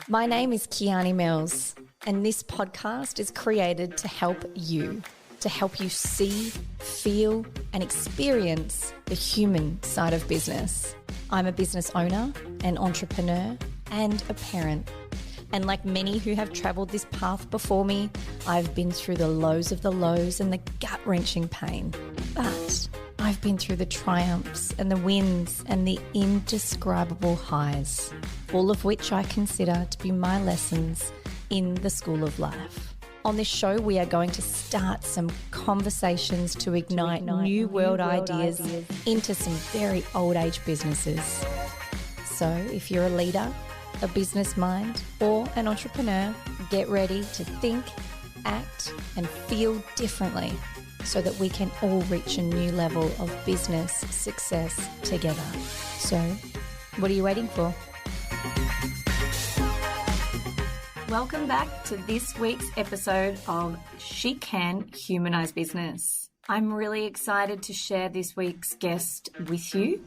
My name is Kiani Mills, and this podcast is created to help you see, feel, and experience the human side of business. I'm a business owner, an entrepreneur, and a parent. And like many who have travelled this path before me, I've been through the lows of the lows and the gut-wrenching pain. But I've been through the triumphs and the wins and the indescribable highs, all of which I consider to be my lessons in the school of life. On this show, we are going to start some conversations to ignite new world ideas into some very old age businesses. So if you're a leader, a business mind, or an entrepreneur, get ready to think, act, and feel differently so that we can all reach a new level of business success together. So, what are you waiting for? Welcome back to this week's episode of She Can Humanise Business. I'm really excited to share this week's guest with you.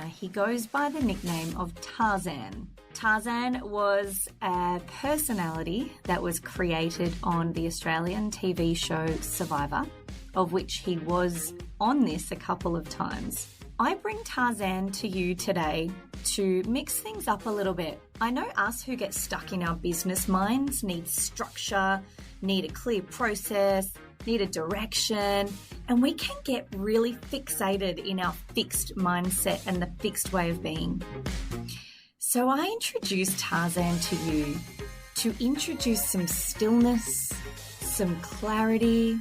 He goes by the nickname of Tarzan. Tarzan was a personality that was created on the Australian TV show Survivor, of which he was on this a couple of times. I bring Tarzan to you today to mix things up a little bit. I know us who get stuck in our business minds need structure, need a clear process, need a direction, and we can get really fixated in our fixed mindset and the fixed way of being. So I introduced Tarzan to you to introduce some stillness, some clarity,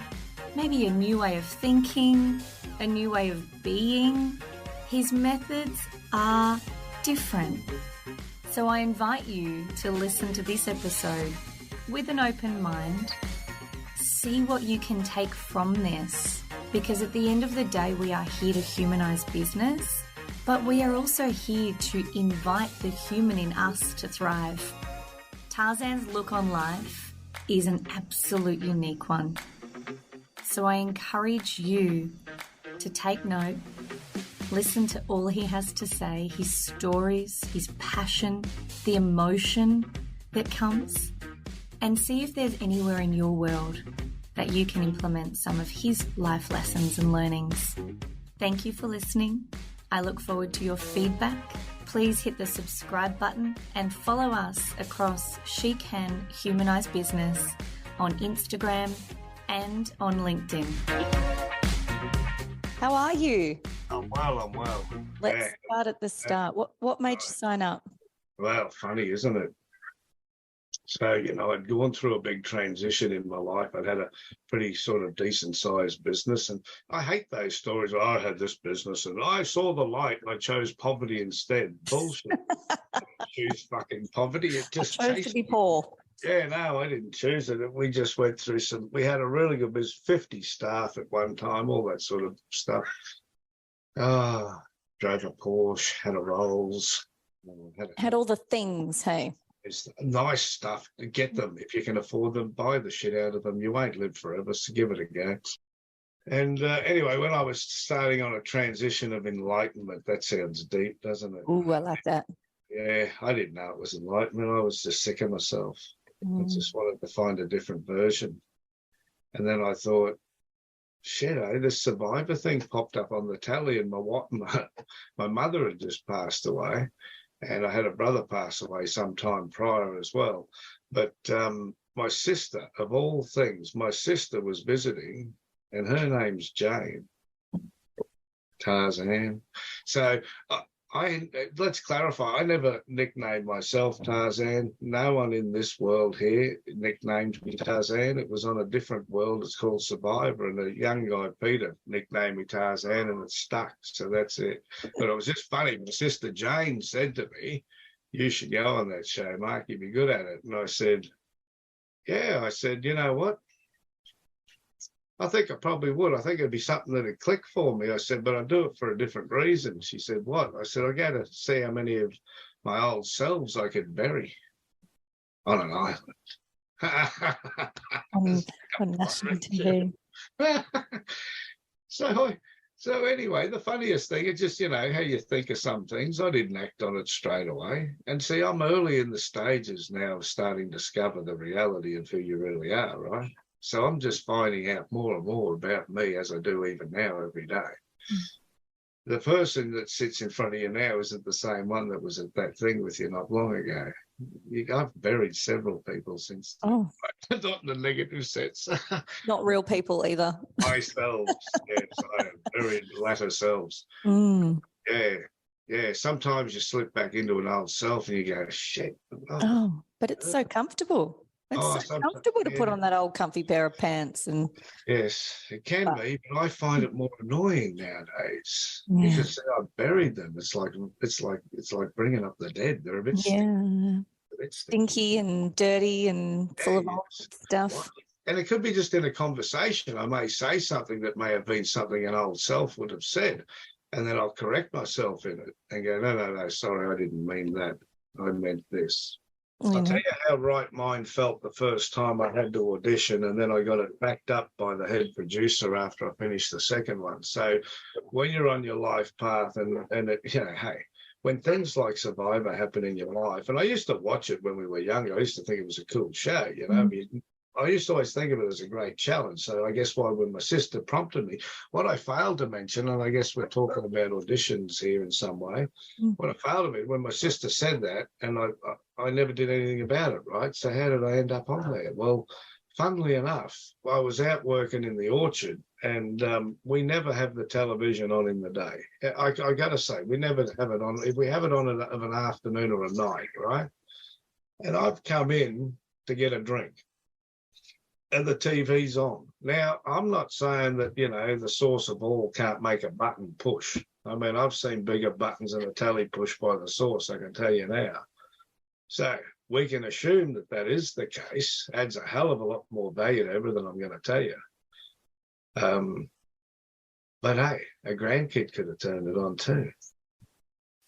maybe a new way of thinking, a new way of being. His methods are different. So I invite you to listen to this episode with an open mind. See what you can take from this, because at the end of the day, we are here to humanise business, but we are also here to invite the human in us to thrive. Tarzan's look on life is an absolute unique one. So I encourage you to take note, listen to all he has to say, his stories, his passion, the emotion that comes, and see if there's anywhere in your world that you can implement some of his life lessons and learnings. Thank you for listening. I look forward to your feedback. Please hit the subscribe button and follow us across She Can Humanise Business on Instagram and on LinkedIn. How are you? I'm well. Let's start at the start. What made you sign up? Well, funny, isn't it? So, I'd gone through a big transition in my life. I'd had a pretty sort of decent sized business, and I hate those stories where I had this business and I saw the light and I chose poverty instead. Bullshit. I choose fucking poverty. It just I chose to be poor. Yeah, no, I didn't choose it. We just went through we had a really good business, 50 staff at one time, all that sort of stuff. Drove a Porsche, had a Rolls. Had all the things, hey? It's nice stuff. Get them. If you can afford them, buy the shit out of them. You won't live forever, so give it a go. And anyway, when I was starting on a transition of enlightenment, that sounds deep, doesn't it? Ooh, I like that. Yeah, I didn't know it was enlightenment. I was just sick of myself. I just wanted to find a different version. And then I thought, shit, this Survivor thing popped up on the telly, and my mother had just passed away. And I had a brother pass away sometime prior as well. But my sister, of all things, was visiting, and her name's Jane. Tarzan. So let's clarify, I never nicknamed myself Tarzan. No one in this world here nicknamed me Tarzan. It was on a different world. It's called Survivor, and a young guy, Peter, nicknamed me Tarzan, and it stuck. So that's it. But it was just funny. My sister Jane said to me, "You should go on that show, Mark. You'd be good at it." And I said, "Yeah." I said, "You know what? I think I probably would. I think it'd be something that'd click for me." I said, "But I'd do it for a different reason." She said, "What?" I said, "I got to see how many of my old selves I could bury on an island." On national TV. So So anyway, the funniest thing is just, how you think of some things. I didn't act on it straight away. And see, I'm early in the stages now of starting to discover the reality of who you really are, right? So I'm just finding out more and more about me as I do even now every day. The person that sits in front of you now isn't the same one that was at that thing with you not long ago. I've buried several people since. Oh, not in the negative sense. not real people either. Myself, yes, I have buried latter selves. Yeah. Sometimes you slip back into an old self and you go, shit. Oh, but it's so comfortable. It's so comfortable to put on that old comfy pair of pants. And yes, it can be, but I find it more annoying nowadays because I buried them. It's like bringing up the dead. They're a bit stinky and dirty and full of old stuff. And it could be just in a conversation. I may say something that may have been something an old self would have said, and then I'll correct myself in it and go, no, sorry, I didn't mean that. I meant this. I'll tell you how right mind felt the first time I had to audition, and then I got it backed up by the head producer after I finished the second one. So when you're on your life path and it, hey, when things like Survivor happen in your life, and I used to watch it when we were younger, I used to think it was a cool show, I used to always think of it as a great challenge. So I guess when my sister prompted me, what I failed to mention, and I guess we're talking about auditions here in some way, what I failed to mention, when my sister said that, and I never did anything about it, right? So how did I end up on there? Well, funnily enough, I was out working in the orchard, and we never have the television on in the day. I got to say, we never have it on. If we have it on of an afternoon or a night, right? And I've come in to get a drink, and the TV's on. Now, I'm not saying that, the source of all can't make a button push. I mean, I've seen bigger buttons than a tele push by the source, I can tell you now. So we can assume that that is the case. Adds a hell of a lot more value to everything I'm going to tell you. But hey, a grandkid could have turned it on too,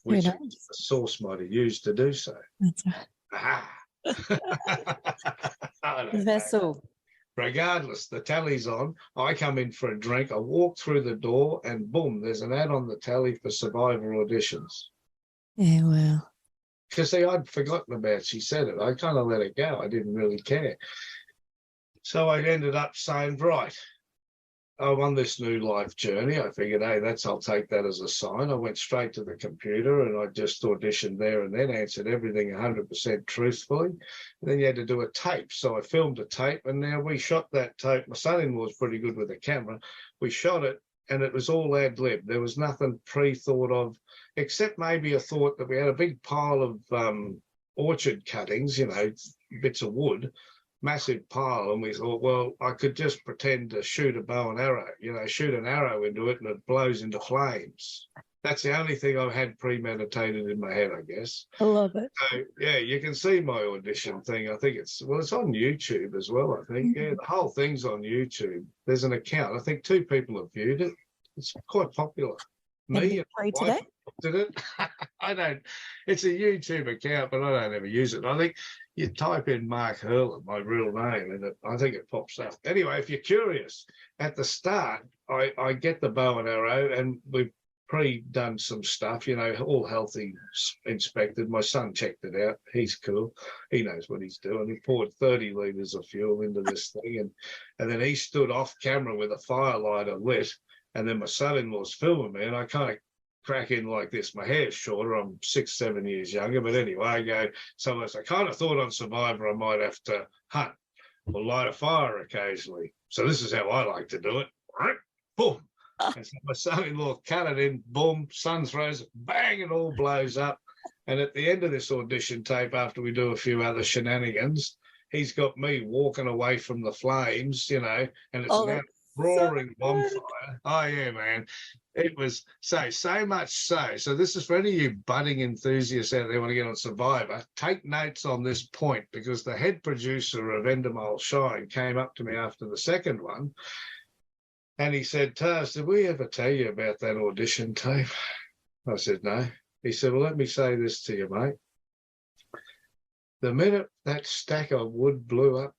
which the source might have used to do so. That's right. The vessel. Regardless, the tally's on. I come in for a drink. I walk through the door and boom, there's an ad on the tally for Survivor auditions. Yeah, wow. Because I'd forgotten about she said it. I kind of let it go. I didn't really care. So I ended up saying, right, I'm on this new life journey. I figured, hey, I'll take that as a sign. I went straight to the computer and I just auditioned there and then answered everything 100% truthfully. And then you had to do a tape. So I filmed a tape and now we shot that tape. My son-in-law was pretty good with the camera. We shot it and it was all ad-lib. There was nothing pre-thought of, except maybe a thought that we had a big pile of orchard cuttings, bits of wood, massive pile, and we thought, well, I could just pretend to shoot a bow and arrow, shoot an arrow into it and it blows into flames. That's the only thing I've had premeditated in my head, I guess. I love it. So, yeah, you can see my audition thing. I think it's on YouTube as well, I think. Yeah, the whole thing's on YouTube. There's an account. I think 2 people have viewed it. It's quite popular. Me and my wife did it. I don't. It's a YouTube account, but I don't ever use it. I think you type in Mark Herlaar, my real name, and I think it pops up. Anyway, if you're curious, at the start, I get the bow and arrow, and we've pre-done some stuff, all healthy, inspected. My son checked it out. He's cool. He knows what he's doing. He poured 30 litres of fuel into this thing, and then he stood off camera with a firelighter lit. And then my son-in-law's filming me, and I kind of crack in like this. My hair's shorter. I'm 6, 7 years younger. But anyway, I go, I kind of thought on Survivor I might have to hunt or light a fire occasionally. So this is how I like to do it. Boom. And so my son-in-law cut it in. Boom. Sun throws it. Bang. It all blows up. And at the end of this audition tape, after we do a few other shenanigans, he's got me walking away from the flames, and it's now roaring bonfire. Oh yeah, man. It was so much so. So this is for any of you budding enthusiasts out there want to get on Survivor. Take notes on this point, because the head producer of Endemol Shine came up to me after the second one and he said, Tars, did we ever tell you about that audition tape? I said, no. He said, well, let me say this to you, mate. The minute that stack of wood blew up,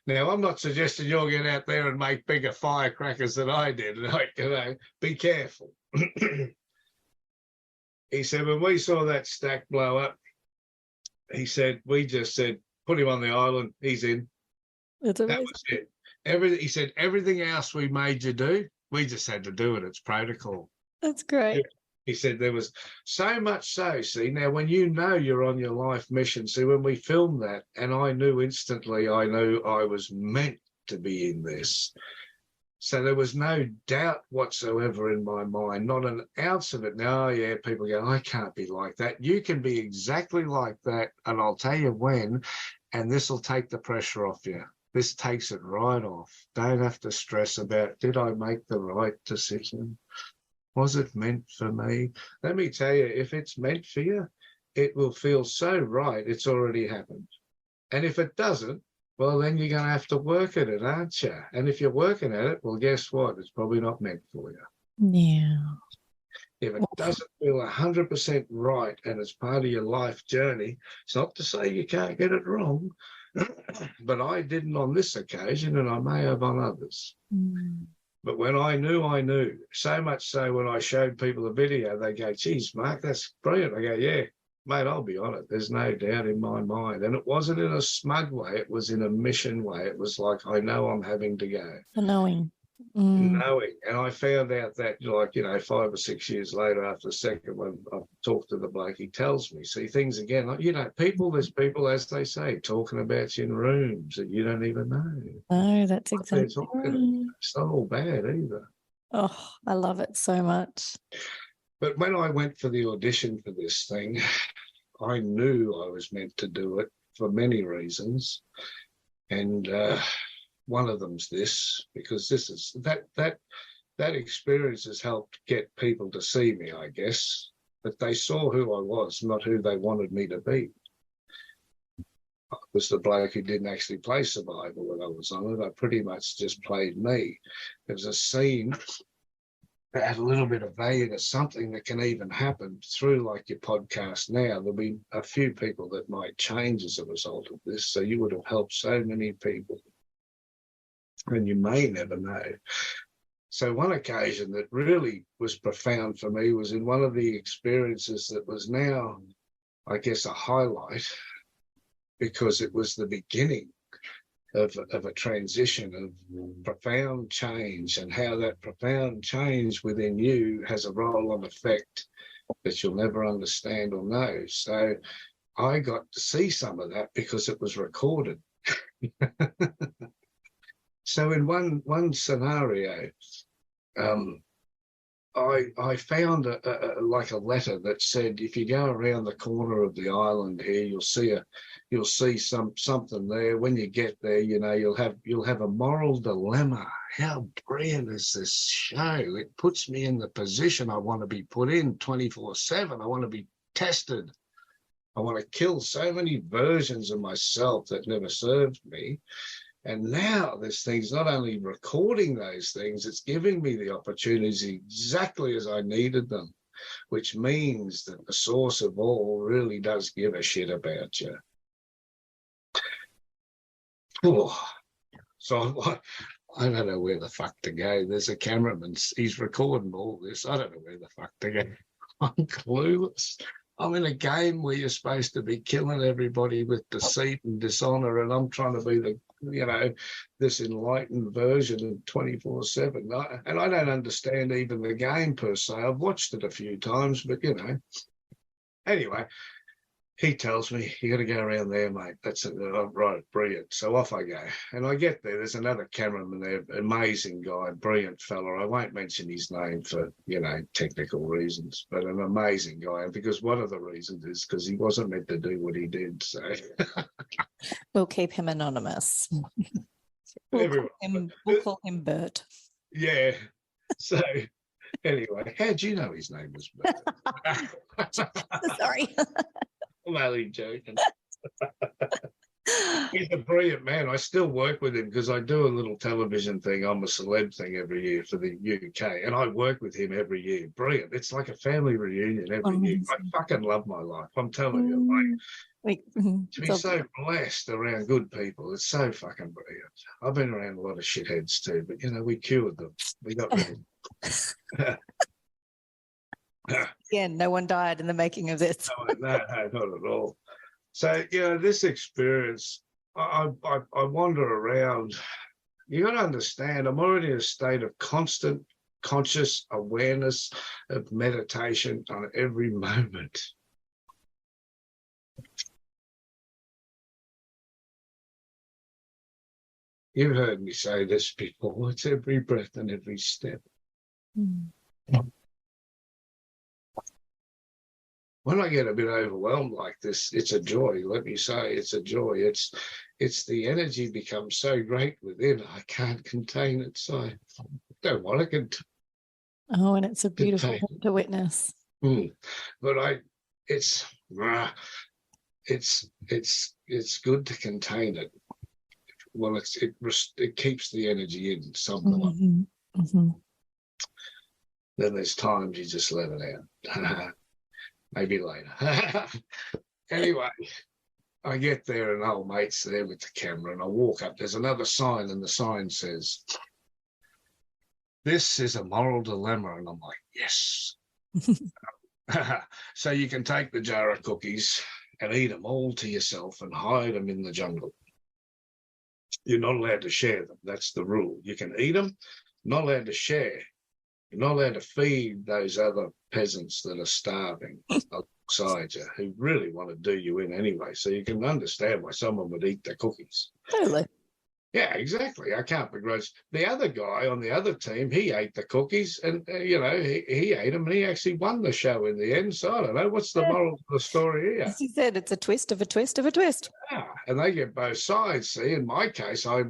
Now, I'm not suggesting you'll get out there and make bigger firecrackers than I did. Like, be careful. He said, when we saw that stack blow up, he said, we just said, put him on the island. He's in. That's amazing. That was it. He said, everything else we made you do, we just had to do it. It's protocol. That's great. He said there was so much so, see, now when you know you're on your life mission, see, when we filmed that, and I knew instantly, I knew I was meant to be in this. So there was no doubt whatsoever in my mind, not an ounce of it. Now, yeah, people go, I can't be like that. You can be exactly like that, and I'll tell you when, and this will take the pressure off you. This takes it right off. Don't have to stress about, did I make the right decision? Was it meant for me? Let me tell you, if it's meant for you, it will feel so right, it's already happened. And if it doesn't, well, then you're going to have to work at it, aren't you? And if you're working at it, well, guess what? It's probably not meant for you. Yeah. If it doesn't feel 100% right and it's part of your life journey, it's not to say you can't get it wrong, but I didn't on this occasion, and I may have on others. But when I knew, so much so when I showed people the video, they go, geez, Mark, that's brilliant. I go, yeah, mate, I'll be on it. There's no doubt in my mind. And it wasn't in a smug way. It was in a mission way. It was like, I know I'm having to go. For knowing. Knowing. And I found out that, like, 5 or 6 years later after the second one, I talked to the bloke, he tells me, see, things again, like, there's people, as they say, talking about you in rooms that you don't even know. No, that's exactly right. It's not all bad either. Oh, I love it so much. But when I went for the audition for this thing, I knew I was meant to do it for many reasons. And one of them's this, because this is that experience has helped get people to see me, I guess, that they saw who I was, not who they wanted me to be. I was the bloke who didn't actually play survival when I was on it. I pretty much just played me. There was a scene that had a little bit of value to something that can even happen through, like, your podcast now. There'll be a few people that might change as a result of this. So you would have helped so many people, and you may never know. So one occasion that really was profound for me was in one of the experiences that was now, I guess, a highlight, because it was the beginning of a transition, of profound change, and how that profound change within you has a roll-on effect that you'll never understand or know. So I got to see some of that because it was recorded. So in one scenario, I found like a letter that said, if you go around the corner of the island here, you'll see something there. When you get there, you'll have a moral dilemma. How brilliant is this show? It puts me in the position I want to be put in 24/7. I want to be tested. I want to kill so many versions of myself that never served me. And now this thing's not only recording those things, it's giving me the opportunities exactly as I needed them, which means that the source of all really does give a shit about you. Oh, so I don't know where the fuck to go. There's a cameraman, he's recording all this. I don't know where the fuck to go. I'm clueless. I'm in a game where you're supposed to be killing everybody with deceit and dishonor, and I'm trying to be this enlightened version of 24/7. And I don't understand even the game per se. I've watched it a few times, but anyway, he tells me, you got to go around there, mate. That's it. Right, brilliant. So off I go. And I get there. There's another cameraman there, amazing guy, brilliant fella. I won't mention his name for, technical reasons, but an amazing guy. And because one of the reasons is because he wasn't meant to do what he did. So we'll keep him anonymous. We'll call him Bert. Yeah. So anyway, how'd you know his name was Bert? Sorry. I'm only joking. He's a brilliant man. I still work with him because I do a little television thing. I'm a celeb thing every year for the UK, and I work with him every year. Brilliant. It's like a family reunion every year. I fucking love my life. I'm telling you. To be so blessed around good people, it's so fucking brilliant. I've been around a lot of shitheads too, but we cured them. We got rid of them. Again, no one died in the making of this. No, not at all. So, this experience, I wander around. You got to understand, I'm already in a state of constant conscious awareness of meditation on every moment. You've heard me say this before. It's every breath and every step. Mm. When I get a bit overwhelmed like this, it's a joy. Let me say, it's a joy. It's the energy becomes so great within. I can't contain it. So I don't want to contain. Oh, and it's a beautiful thing to witness. But it's good to contain it. Well, it keeps the energy in somewhat. Mm-hmm. Mm-hmm. Then there's times you just let it out. Maybe later. Anyway, I get there and old mate's there with the camera and I walk up. There's another sign and the sign says, "This is a moral dilemma." And I'm like, yes. So you can take the jar of cookies and eat them all to yourself and hide them in the jungle. You're not allowed to share them. That's the rule. You can eat them, not allowed to share. You're not allowed to feed those other peasants that are starving alongside you, who really want to do you in anyway. So you can understand why someone would eat the cookies. Totally. Yeah, exactly. I can't begrudge. The other guy on the other team, he ate the cookies and, he ate them and he actually won the show in the end. So I don't know. What's the moral of the story here? As you said, it's a twist of a twist of a twist. Yeah, and they get both sides. See, in my case, I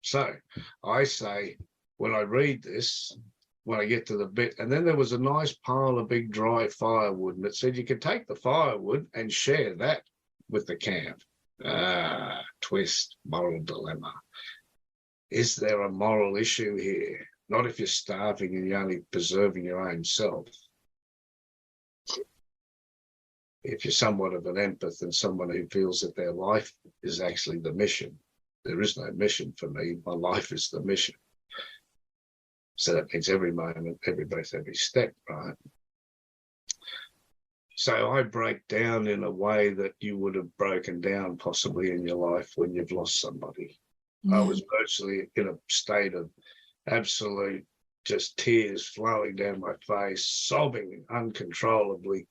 say, when I read this, when I get to the bit, and then there was a nice pile of big dry firewood, and it said you could take the firewood and share that with the camp. Twist, moral dilemma. Is there a moral issue here? Not if you're starving and you're only preserving your own self. If you're somewhat of an empath and someone who feels that their life is actually the mission, there is no mission for me. My life is the mission. So that means every moment, every breath, every step, right? So I break down in a way that you would have broken down possibly in your life when you've lost somebody. Yeah. I was virtually in a state of absolute just tears flowing down my face, sobbing uncontrollably.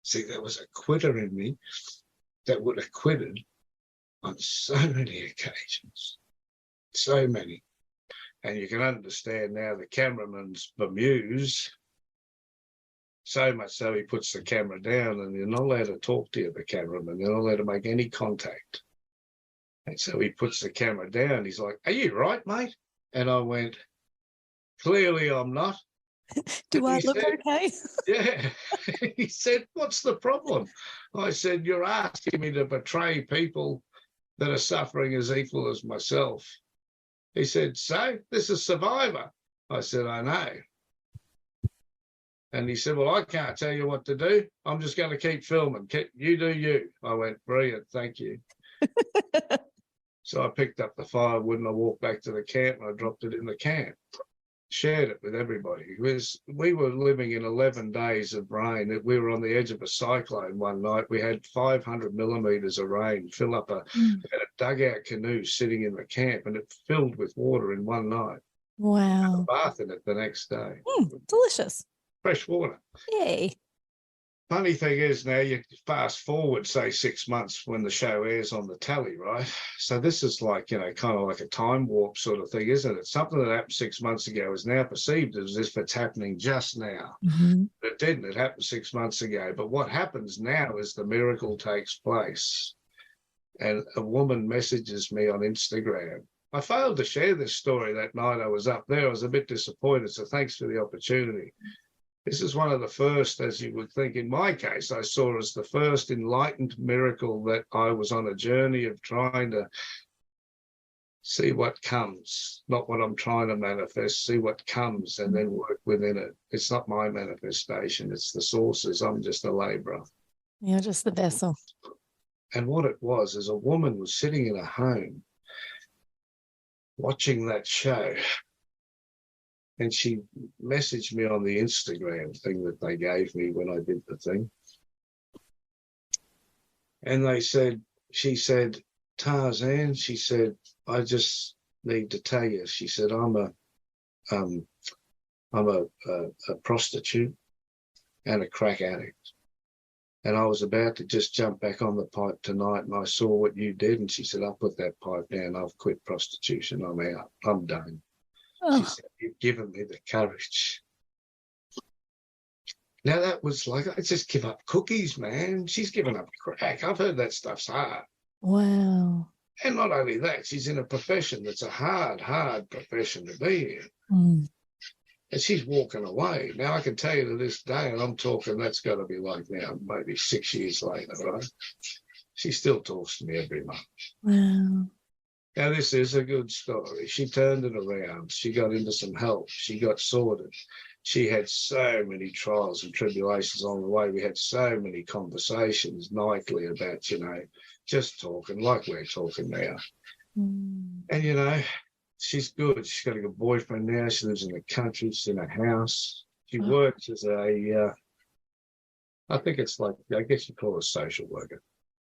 See, there was a quitter in me that would have quitted on so many occasions, so many. And you can understand now the cameraman's bemused, so much so he puts the camera down and you're not allowed to talk to the cameraman. You're not allowed to make any contact. And so he puts the camera down. He's like, "Are you right, mate?" And I went, "Clearly I'm not." Do I look okay? Yeah. He said, "What's the problem?" I said, "You're asking me to betray people that are suffering as equal as myself." He said, "So, this is Survivor." I said, "I know." And he said, "Well, I can't tell you what to do. I'm just going to keep filming. You do you." I went, "Brilliant, thank you." So I picked up the firewood and I walked back to the camp and I dropped it in the camp. Shared it with everybody. We were living in 11 days of rain. We were on the edge of a cyclone one night. We had 500 millimeters of rain fill up a dugout canoe sitting in the camp, and it filled with water in one night. Wow. I had a bath in it the next day. Delicious. Fresh water. Yay. Funny thing is now you fast forward, say 6 months when the show airs on the telly, right? So this is like, kind of like a time warp sort of thing, isn't it? Something that happened 6 months ago is now perceived as if it's happening just now. Mm-hmm. But it didn't. It happened 6 months ago. But what happens now is the miracle takes place. And a woman messages me on Instagram. I failed to share this story that night I was up there. I was a bit disappointed, so thanks for the opportunity. This is one of the first, as you would think, in my case, I saw as the first enlightened miracle that I was on a journey of trying to see what comes, not what I'm trying to manifest, see what comes and then work within it. It's not my manifestation, it's the sources. I'm just a labourer. You're just the vessel. And what it was is a woman was sitting in a home watching that show. And she messaged me on the Instagram thing that they gave me when I did the thing. And she said, Tarzan, she said, I just need to tell you, she said, I'm a prostitute and a crack addict. And I was about to just jump back on the pipe tonight, and I saw what you did. And she said, I'll put that pipe down. I've quit prostitution. I'm out. I'm done. Oh. She said, you've given me the courage. Now that was like, I just give up cookies, man. She's given up crack. I've heard that stuff's hard. Wow. And not only that, she's in a profession that's a hard profession to be in. Mm. And she's walking away. Now, I can tell you to this day, and I'm talking, that's got to be like now, maybe 6 years later, right? She still talks to me every month. Wow. Now, this is a good story. She turned it around. She got into some help. She got sorted. She had so many trials and tribulations along the way. We had so many conversations nightly about, just talking like we're talking now. Mm. And, she's good. She's got a good boyfriend now. She lives in the country. She's in a house. She works as I think it's like, I guess you call her a social worker.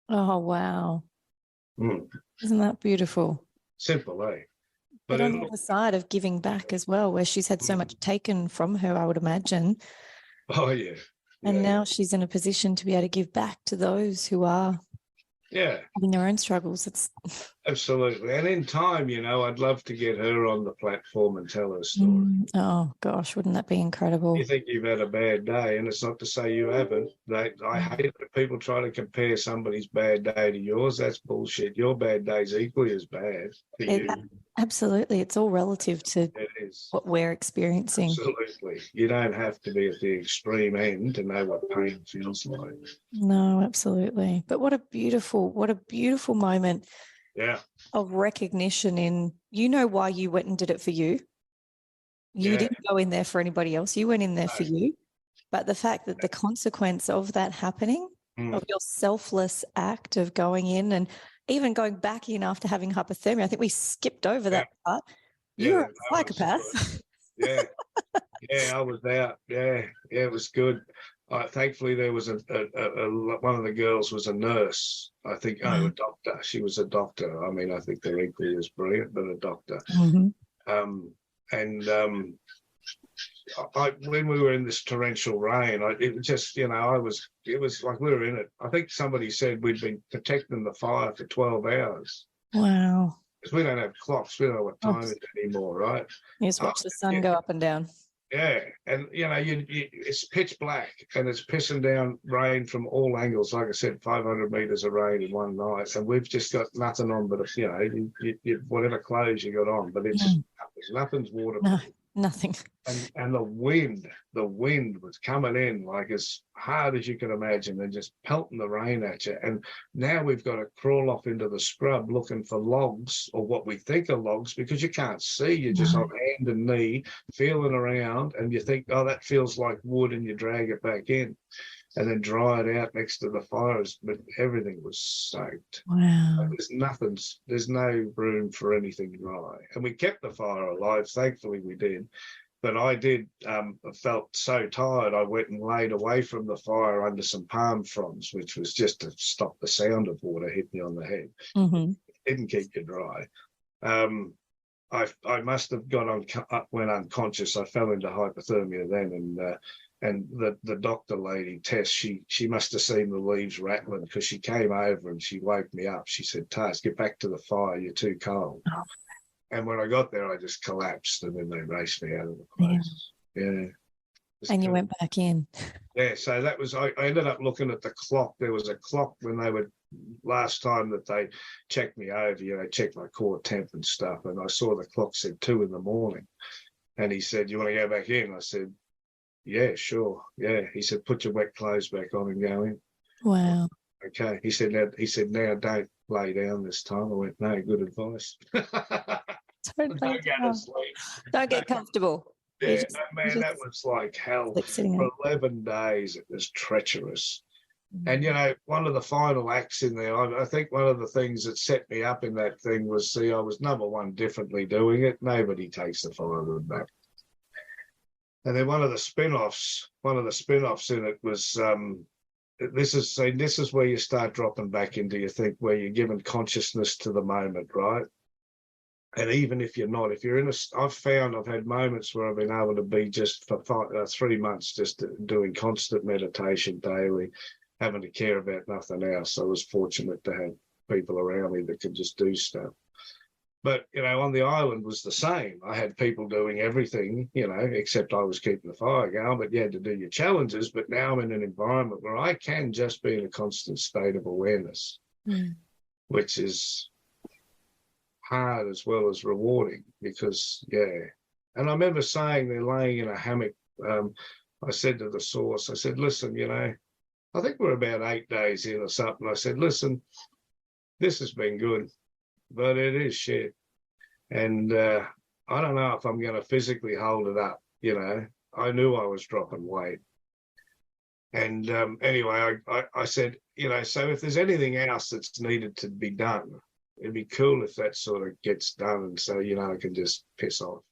Oh, wow. Mm. Isn't that beautiful? Simple, eh? But on the other side of giving back as well, where she's had so much taken from her, I would imagine. Oh, yeah. And now she's in a position to be able to give back to those who are having their own struggles. It's absolutely. And in time, I'd love to get her on the platform and tell her story. Oh, gosh, wouldn't that be incredible? You think you've had a bad day, and it's not to say you haven't. I hate it when people try to compare somebody's bad day to yours. That's bullshit. Your bad day's equally as bad to you. Absolutely. It's all relative to what we're experiencing. Absolutely. You don't have to be at the extreme end to know what pain feels like. No, absolutely. But what a beautiful moment of recognition in, why you went and did it for you. You didn't go in there for anybody else. You went in there for you. But the fact that the consequence of that happening, of your selfless act of going in and even going back in after having hypothermia, I think we skipped over that part. You're a psychopath. I was out. It was good. Thankfully, there was one of the girls was a nurse. I think, a doctor. She was a doctor. I mean, I think they're equally as brilliant, but a doctor. Mm-hmm. When we were in this torrential rain, it was like we were in it. I think somebody said we'd been protecting the fire for 12 hours. Wow. Because we don't have clocks. We don't know what time it is anymore, right? You just watch the sun go up and down. Yeah. And, it's pitch black and it's pissing down rain from all angles. Like I said, 500 metres of rain in one night. And we've just got nothing on but, whatever clothes you got on. But nothing's waterproof. No, nothing. And the wind was coming in like as hard as you can imagine and just pelting the rain at you. And now we've got to crawl off into the scrub looking for logs or what we think are logs because you can't see. You're just on hand and knee feeling around and you think, oh, that feels like wood, and you drag it back in and then dry it out next to the fires. But everything was soaked. Wow. There's no room for anything dry. And we kept the fire alive. Thankfully we did. But I felt so tired, I went and laid away from the fire under some palm fronds, which was just to stop the sound of water hitting you on the head. Mm-hmm. It didn't keep you dry. I must have went unconscious. I fell into hypothermia then, and the doctor lady, Tess, she must have seen the leaves rattling because she came over and she woke me up. She said, Taz, get back to the fire, you're too cold. Oh. And when I got there, I just collapsed, and then they raced me out of the place. Yeah. And you went back in. Yeah, so that was, I ended up looking at the clock. There was a clock when they were, last time that they checked me over, checked my core temp and stuff, and I saw the clock said 2 a.m. And he said, you want to go back in? I said, yeah, sure. Yeah. He said, put your wet clothes back on and go in. Wow. Okay. He said, now don't lay down this time. I went, no, good advice. Don't go to sleep. Don't get comfortable. Yeah, that was like hell. For 11 days, it was treacherous. And, you know, one of the final acts in there, I think one of the things that set me up in that thing was, see, I was number one, differently doing it. Nobody takes the firewood back. And then one of the spin-offs in it was, this is where you start dropping back into your think, where you're giving consciousness to the moment, right? And even if you're not, if you're in I've found I've had moments where I've been able to be just for 3 months, just doing constant meditation daily, having to care about nothing else. I was fortunate to have people around me that could just do stuff. But, you know, on the island was the same. I had people doing everything, you know, except I was keeping the fire going, but you had to do your challenges. But now I'm in an environment where I can just be in a constant state of awareness, which is hard as well as rewarding because, yeah. And I remember saying they're laying in a hammock. I said to the source, I said, listen, you know, I think we're about 8 days in or something. I said, listen, this has been good, but it is shit. And I don't know if I'm going to physically hold it up. You know, I knew I was dropping weight. And anyway, I said, you know, so if there's anything else that's needed to be done, it'd be cool if that sort of gets done. And so, you know, I can just piss off.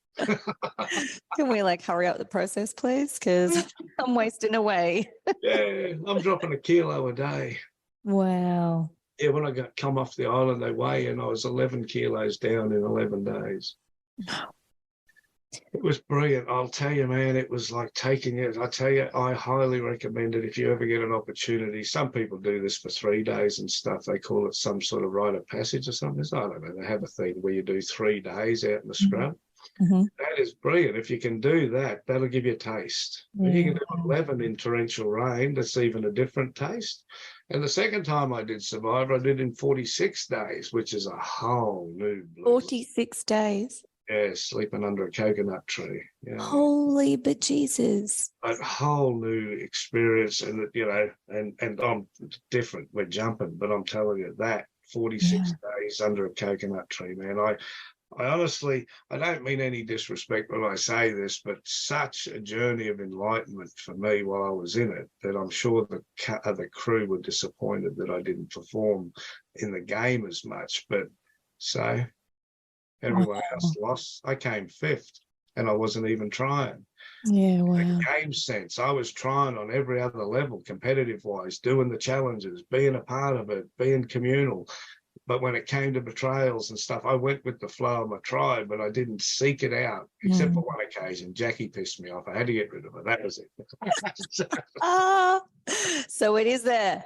Can we like hurry up the process, please? Because I'm wasting away. Yeah, I'm dropping 1 kilo a day. Wow. Yeah, when I come off the island, they weigh in. I was 11 kilos down in 11 days. It was brilliant. I'll tell you, man, it was like taking it. I tell you, I highly recommend it if you ever get an opportunity. Some people do this for 3 days and stuff. They call it some sort of rite of passage or something. I don't know. They have a thing where you do 3 days out in the scrub. Mm-hmm. That is brilliant. If you can do that, that'll give you a taste. If you can do 11 in torrential rain, that's even a different taste. And the second time I did Survivor, I did in 46 days, which is a whole new bliss. 46 days? Yeah, sleeping under a coconut tree. Yeah. Holy bejesus. A whole new experience. And, you know, and I'm different. We're jumping, but I'm telling you that 46 days under a coconut tree, man. I honestly, I don't mean any disrespect when I say this, but such a journey of enlightenment for me while I was in it that I'm sure the crew were disappointed that I didn't perform in the game as much. But so everyone else lost. I came 5th and I wasn't even trying. Yeah, wow. In a game sense, I was trying on every other level, competitive-wise, doing the challenges, being a part of it, being communal. But when it came to betrayals and stuff, I went with the flow of my tribe, but I didn't seek it out, except for one occasion. Jackie pissed me off. I had to get rid of her. That was it. So it is there.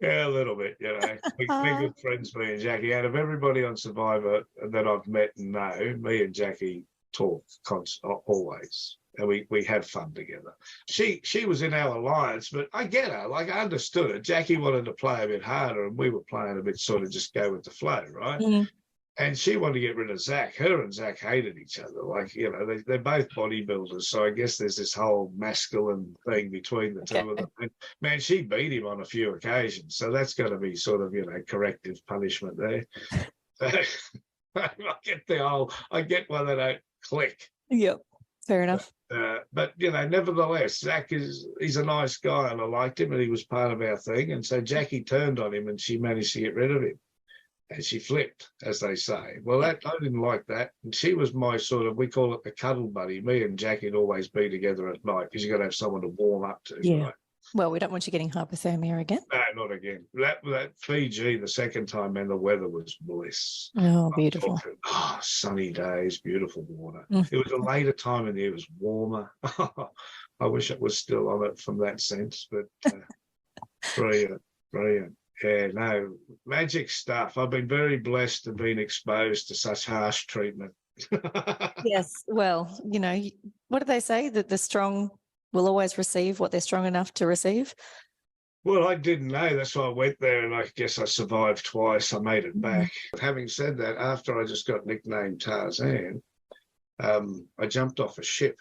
Yeah, a little bit, you know. We're good friends, me and Jackie. Out of everybody on Survivor that I've met and know, me and Jackie talk always. And we have fun together. She was in our alliance, but I get her. Like, I understood it. Jackie wanted to play a bit harder, and we were playing a bit sort of just go with the flow, right? Mm-hmm. And she wanted to get rid of Zach. Her and Zach hated each other. Like, you know, they're both bodybuilders. So I guess there's this whole masculine thing between the two of them. And, man, she beat him on a few occasions. So that's got to be sort of, you know, corrective punishment there. I get why they don't click. Yep. Fair enough. But, you know, nevertheless, Zach he's a nice guy and I liked him and he was part of our thing. And so Jackie turned on him and she managed to get rid of him. And she flipped, as they say. Well, I didn't like that. And she was my sort of, we call it the cuddle buddy. Me and Jackie'd always be together at night because you got to have someone to warm up to. Yeah. Right? Well, we don't want you getting hypothermia again. No, not again. That Fiji, the second time, man, the weather was bliss. Oh, beautiful. Sunny days, beautiful water. Mm. It was a later time in the year. It was warmer. I wish it was still on it from that sense, but brilliant. Yeah, no, magic stuff. I've been very blessed to have been exposed to such harsh treatment. Yes, well, you know, what do they say? That the strong will always receive what they're strong enough to receive? Well, I didn't know. That's why I went there, and I guess I survived twice. I made it back. Having said that, after I just got nicknamed Tarzan, I jumped off a ship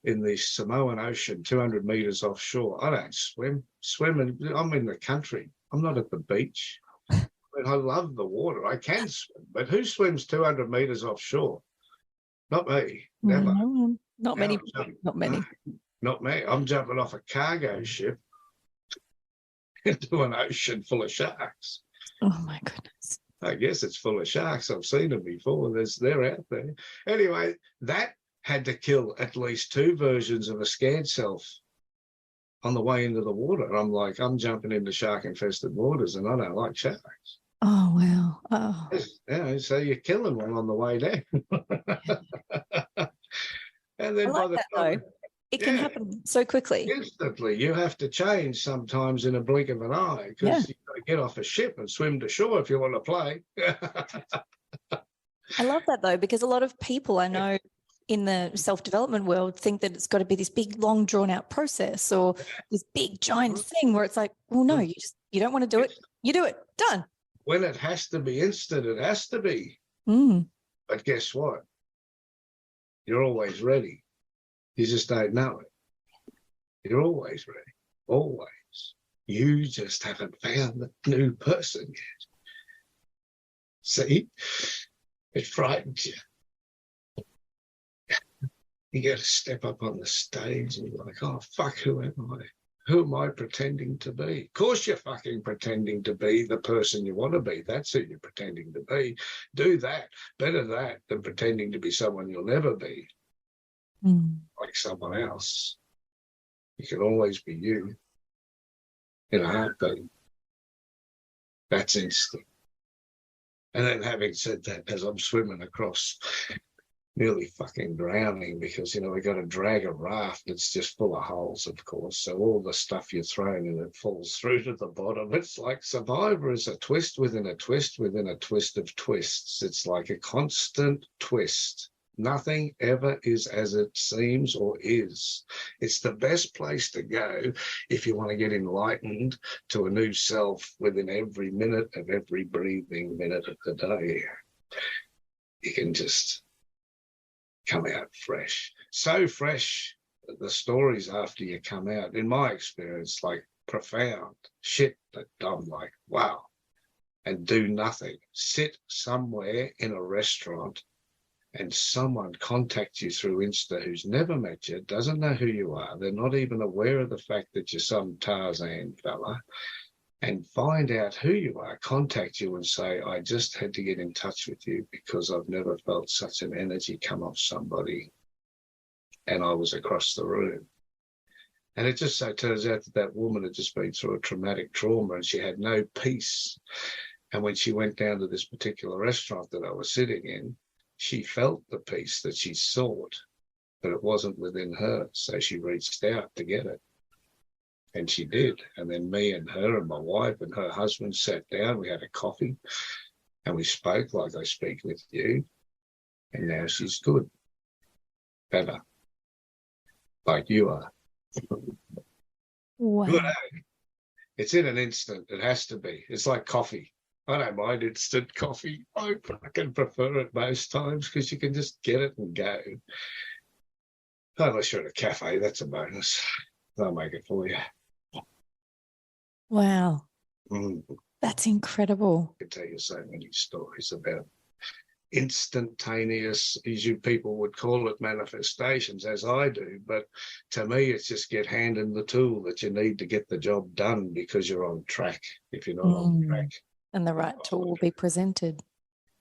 in the Samoan Ocean, 200 meters offshore. I don't swim, and I'm in the country. I'm not at the beach. I mean, I love the water. I can swim, but who swims 200 meters offshore? Not me. Never. Not many. Not many. Not me. I'm jumping off a cargo ship into an ocean full of sharks. Oh, my goodness. I guess it's full of sharks. I've seen them before. They're out there. Anyway, that had to kill at least 2 versions of a scared self on the way into the water. And I'm like, I'm jumping into shark-infested waters and I don't like sharks. Oh, wow. Oh. Yeah, so you're killing one on the way down. And then by the time... It can happen so quickly. Instantly. You have to change sometimes in a blink of an eye because you've got to get off a ship and swim to shore if you want to play. I love that, though, because a lot of people I know in the self-development world think that it's got to be this big, long, drawn-out process or this big, giant thing where it's like, well, no, you don't want to do it. You do it. Done. When it has to be instant, it has to be. But guess what? You're always ready. You just don't know it. You're always ready. Always. You just haven't found the new person yet. See? It frightens you. You got to step up on the stage and you're like, oh, fuck, who am I? Who am I pretending to be? Of course you're fucking pretending to be the person you want to be. That's who you're pretending to be. Do that. Better that than pretending to be someone you'll never be. Like someone else. You can always be you in a heartbeat. That's instant. And then having said that, as I'm swimming across, nearly fucking drowning because, we got to drag a raft that's just full of holes, of course. So all the stuff you're throwing in it falls through to the bottom. It's like Survivor is a twist within a twist within a twist of twists. It's like a constant twist. Nothing ever is as it seems or is. It's the best place to go if you want to get enlightened to a new self within every minute of every breathing minute of the day. You can just come out fresh. So fresh that the stories after you come out, in my experience, like profound shit that I'm like, wow, and do nothing. Sit somewhere in a restaurant and someone contacts you through Insta who's never met you, doesn't know who you are, they're not even aware of the fact that you're some Tarzan fella, and find out who you are, contact you and say, I just had to get in touch with you because I've never felt such an energy come off somebody, and I was across the room. And it just so turns out that woman had just been through a traumatic trauma and she had no peace. And when she went down to this particular restaurant that I was sitting in, she felt the peace that she sought, but it wasn't within her. So she reached out to get it. And she did. And then me and her and my wife and her husband sat down. We had a coffee and we spoke like I speak with you. And now she's good. Better. Like you are. Wow. Good, eh? It's in an instant. It has to be. It's like coffee. I don't mind instant coffee. I fucking prefer it most times because you can just get it and go. Unless you're at a cafe, that's a bonus. They'll make it for you. Wow. That's incredible. I can tell you so many stories about instantaneous, as you people would call it, manifestations, as I do. But to me, it's just get handed the tool that you need to get the job done because you're on track. If you're not on track. And the right tool will be presented.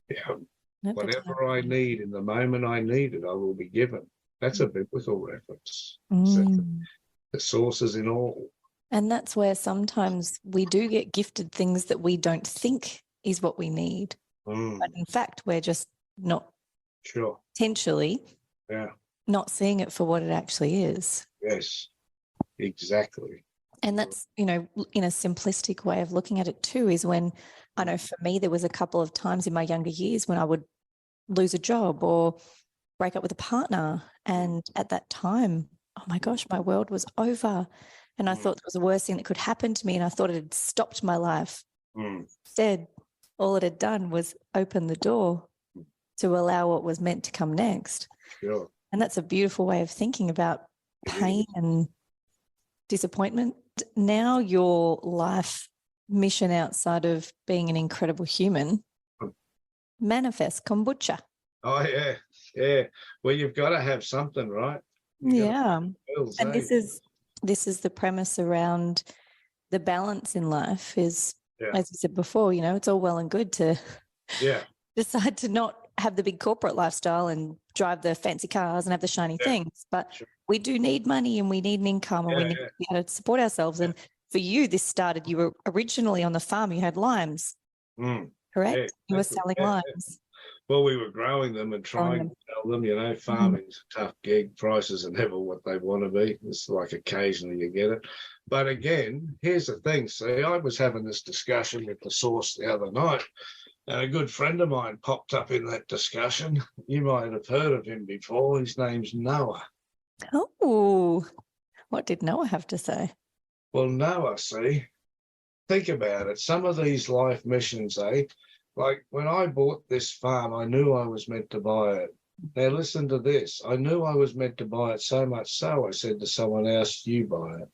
Yeah. Whatever I need in the moment I need it, I will be given. That's a biblical reference. The sources in all. And that's where sometimes we do get gifted things that we don't think is what we need. But in fact, we're just not potentially not seeing it for what it actually is. Yes, exactly. And that's, in a simplistic way of looking at it too, is when I know for me, there was a couple of times in my younger years when I would lose a job or break up with a partner. And at that time, oh my gosh, my world was over. And I thought it was the worst thing that could happen to me. And I thought it had stopped my life. Instead, all it had done was open the door to allow what was meant to come next. Sure. And that's a beautiful way of thinking about pain and disappointment. Now your life mission outside of being an incredible human manifests kombucha. Oh, yeah. Yeah. Well, you've got to have something, right? And this is the premise around the balance in life is, as you said before, you know, it's all well and good to decide to not have the big corporate lifestyle and drive the fancy cars and have the shiny things. But we do need money and we need an income and we need to be able to support ourselves. And for you, this started, you were originally on the farm, you had limes, correct? Yeah, you were selling limes. Well, we were growing them and trying to sell them, you know, farming's a tough gig. Prices are never what they want to be. It's like occasionally you get it. But again, here's the thing. See, I was having this discussion with the source the other night, and a good friend of mine popped up in that discussion. You might have heard of him before. His name's Noah. Oh, what did Noah have to say? Well, Noah, see, think about it. Some of these life missions, like when I bought this farm, I knew I was meant to buy it. Now listen to this. I knew I was meant to buy it, so much so I said to someone else, you buy it.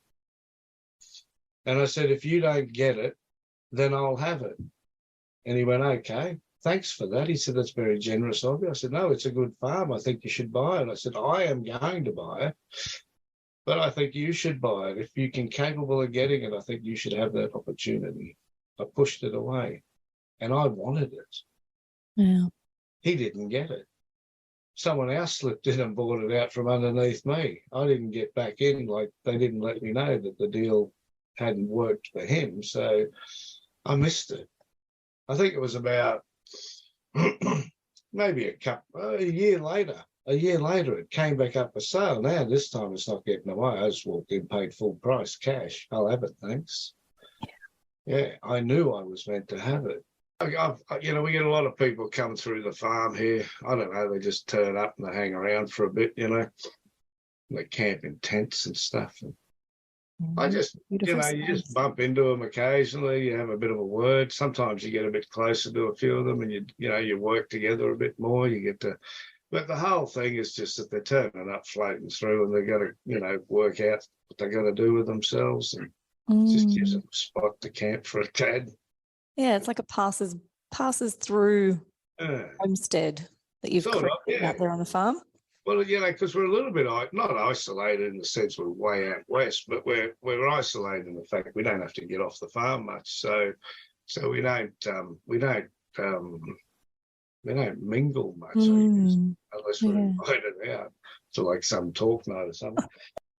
And I said, if you don't get it, then I'll have it. And he went, okay, thanks for that. He said, that's very generous of you. I said, no, it's a good farm. I think you should buy it. I said, I am going to buy it, but I think you should buy it. If you can capable of getting it, I think you should have that opportunity. I pushed it away. And I wanted it. Yeah. He didn't get it. Someone else slipped in and bought it out from underneath me. I didn't get back in. Like, they didn't let me know that the deal hadn't worked for him. So I missed it. I think it was about maybe a year later. A year later, it came back up for sale. Now, this time it's not getting away. I just walked in, paid full price, cash. I'll have it, thanks. Yeah, I knew I was meant to have it. You know, we get a lot of people come through the farm here. I don't know, they just turn up and they hang around for a bit, you know. They camp in tents and stuff. And I just, you know, you just bump into them occasionally. You have a bit of a word. Sometimes you get a bit closer to a few of them and, you know, you work together a bit more. You get to, but the whole thing is just that they're turning up, floating through, and they're going to, you know, work out what they're going to do with themselves. And just gives them a spot to camp for a tad. Yeah, it's like a passes through homestead that you've created out there on the farm. Well, you know, because we're a little bit not isolated in the sense we're way out west, but we're isolated in the fact we don't have to get off the farm much. So we don't mingle much, unless we're invited out to like some talk night or something.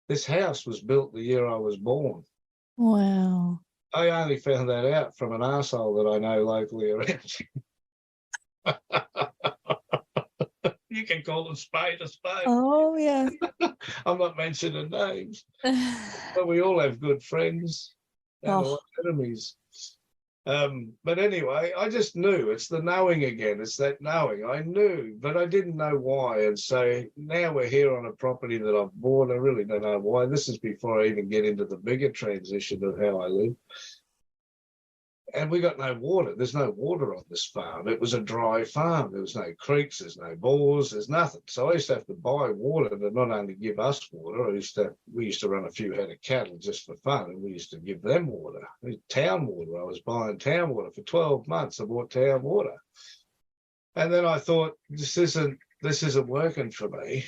This house was built the year I was born. Wow. I only found that out from an arsehole that I know locally around. You can call a spade a spade. Oh, yeah. I'm not mentioning names. But we all have good friends and a lot of enemies. But anyway, I just knew. It's the knowing again. It's that knowing. I knew, but I didn't know why. And so now we're here on a property that I've bought. I really don't know why. This is before I even get into the bigger transition of how I live. And we got no water. There's no water on this farm. It was a dry farm. There was no creeks. There's no bores. There's nothing. So I used to have to buy water to not only give us water. We used to run a few head of cattle just for fun, and we used to give them water. Town water. I was buying town water for 12 months. I bought town water, and then I thought this isn't working for me,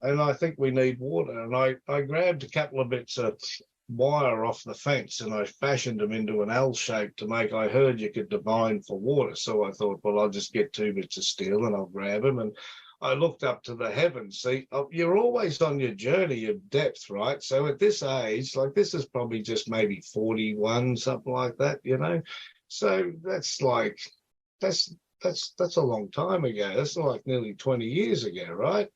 and I think we need water. And I grabbed a couple of bits of wire off the fence and I fashioned them into an L shape to make, I heard you could divine for water. So I thought, well, I'll just get 2 bits of steel and I'll grab them. And I looked up to the heavens. See, you're always on your journey of depth, right? So at this age, like this is probably just maybe 41, something like that, you know? So that's a long time ago. That's like nearly 20 years ago, right?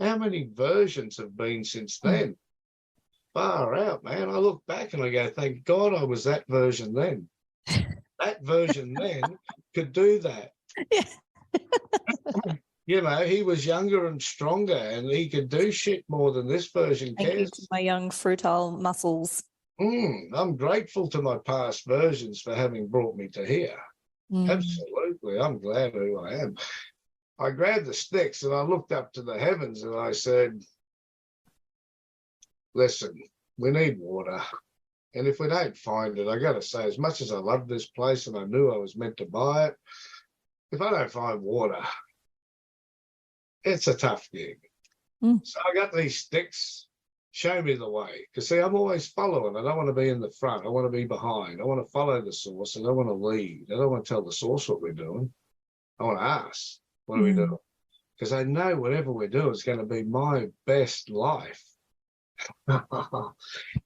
How many versions have been since then? Far out, man. I look back and I go, thank God I was that version then. That version then could do that. Yeah. You know, he was younger and stronger and he could do shit more than this version can. Thank you to my young fertile muscles. I'm grateful to my past versions for having brought me to here. Absolutely. I'm glad who I am. I grabbed the sticks and I looked up to the heavens and I said, listen, we need water. And if we don't find it, I got to say, as much as I love this place and I knew I was meant to buy it, if I don't find water, it's a tough gig. So I got these sticks show me the way. Because, see, I'm always following. I don't want to be in the front. I want to be behind. I want to follow the source. I don't want to lead. I don't want to tell the source what we're doing. I want to ask, what are we doing? Because I know whatever we do is going to be my best life.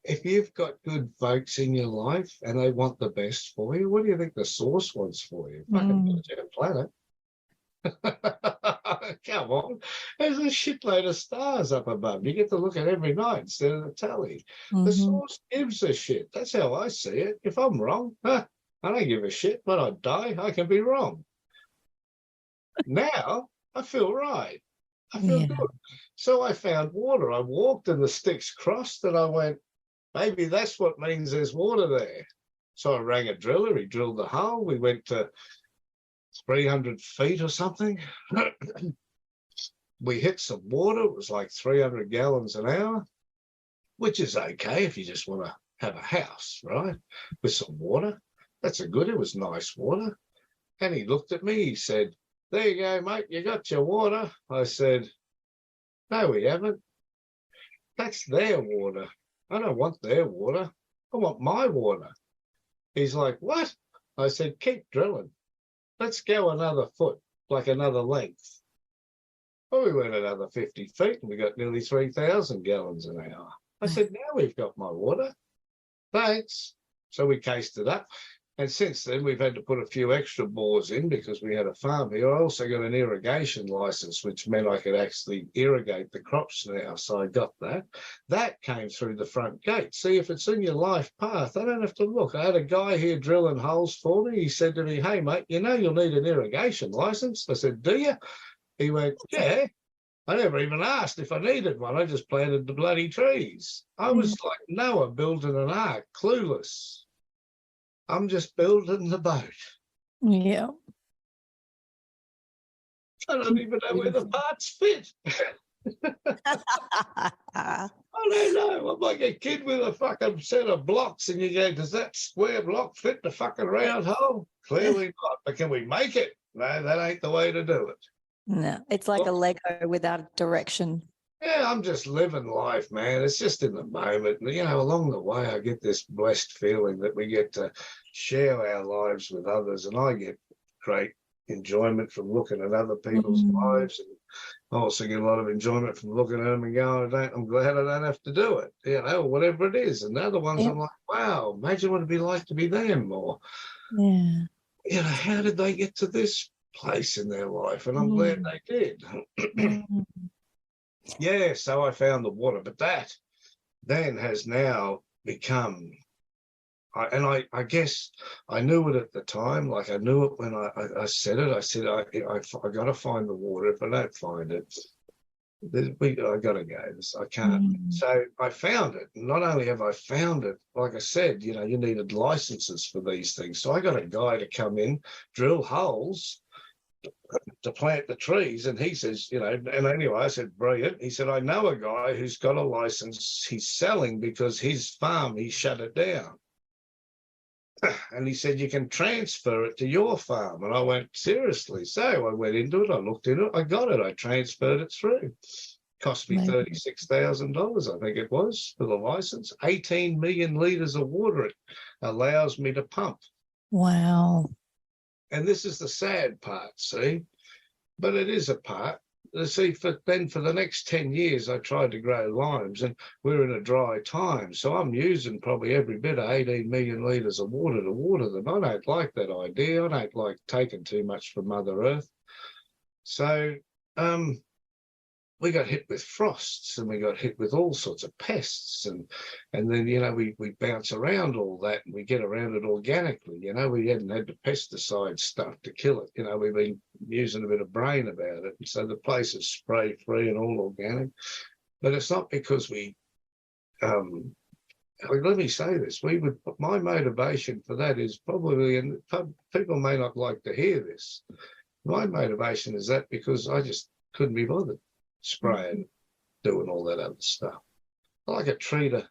If you've got good folks in your life and they want the best for you, what do you think the source wants for you? Fucking planet. Come on. There's a shitload of stars up above. You get to look at every night instead of the tally. The source gives a shit. That's how I see it. If I'm wrong, I don't give a shit. When I die, I can be wrong. Now, I feel right. I feel good. So I found water. I walked and the sticks crossed and I went, maybe that's what means there's water there. So I rang a driller. He drilled the hole. We went to 300 feet or something. We hit some water. It was like 300 gallons an hour, which is okay if you just want to have a house, right? With some water. That's a good. It was nice water. And he looked at me. He said, there you go, mate. You got your water. I said, no, we haven't. That's their water. I don't want their water. I want my water. He's like, what? I said, keep drilling. Let's go another foot, like another length. Well, we went another 50 feet and we got nearly 3,000 gallons an hour. I said, now we've got my water. Thanks. So we cased it up. And since then, we've had to put a few extra bores in because we had a farm here. I also got an irrigation license, which meant I could actually irrigate the crops now. So I got that. That came through the front gate. See, if it's in your life path, I don't have to look. I had a guy here drilling holes for me. He said to me, hey, mate, you know you'll need an irrigation license. I said, do you? He went, yeah. I never even asked if I needed one. I just planted the bloody trees. I was like Noah building an ark, clueless. I'm just building the boat. Yeah. I don't even know where the parts fit. I don't know. I'm like a kid with a fucking set of blocks and you go, does that square block fit the fucking round hole? Clearly not. But can we make it? No, that ain't the way to do it. No, it's like a Lego without direction. Yeah, I'm just living life, man. It's just in the moment. You know, along the way, I get this blessed feeling that we get to share our lives with others. And I get great enjoyment from looking at other people's lives. And I also get a lot of enjoyment from looking at them and going, I'm glad I don't have to do it, you know, whatever it is. And the other ones, I'm like, wow, imagine what it'd be like to be them. Or, you know, how did they get to this place in their life? And I'm glad they did. Yeah, so I found the water, but that then has now become, I guess I knew it at the time, like I knew it when I said it. I said, I got to find the water. If I don't find it, I got to go. I can't. So I found it. Not only have I found it, like I said, you know, you needed licenses for these things. So I got a guy to come in, drill holes to plant the trees, and he says, you know, and anyway, I said, brilliant. He said, I know a guy who's got a license he's selling because his farm, he shut it down. And he said, you can transfer it to your farm. And I went, seriously? So I went into it, I looked into it, I got it, I transferred it through. Cost me $36,000, I think it was, for the license. 18 million litres of water it allows me to pump. Wow. And this is the sad part, see? But it is a part. See, for the next 10 years, I tried to grow limes, and we're in a dry time. So I'm using probably every bit of 18 million litres of water to water them. I don't like that idea. I don't like taking too much from Mother Earth. So we got hit with frosts and we got hit with all sorts of pests. And then, you know, we bounce around all that and we get around it organically. You know, we hadn't had the pesticide stuff to kill it. You know, we've been using a bit of brain about it. And so the place is spray free and all organic. But it's not because we, let me say this, my motivation for that is probably, and people may not like to hear this, my motivation is that because I just couldn't be bothered spraying, doing all that other stuff. I like a tree to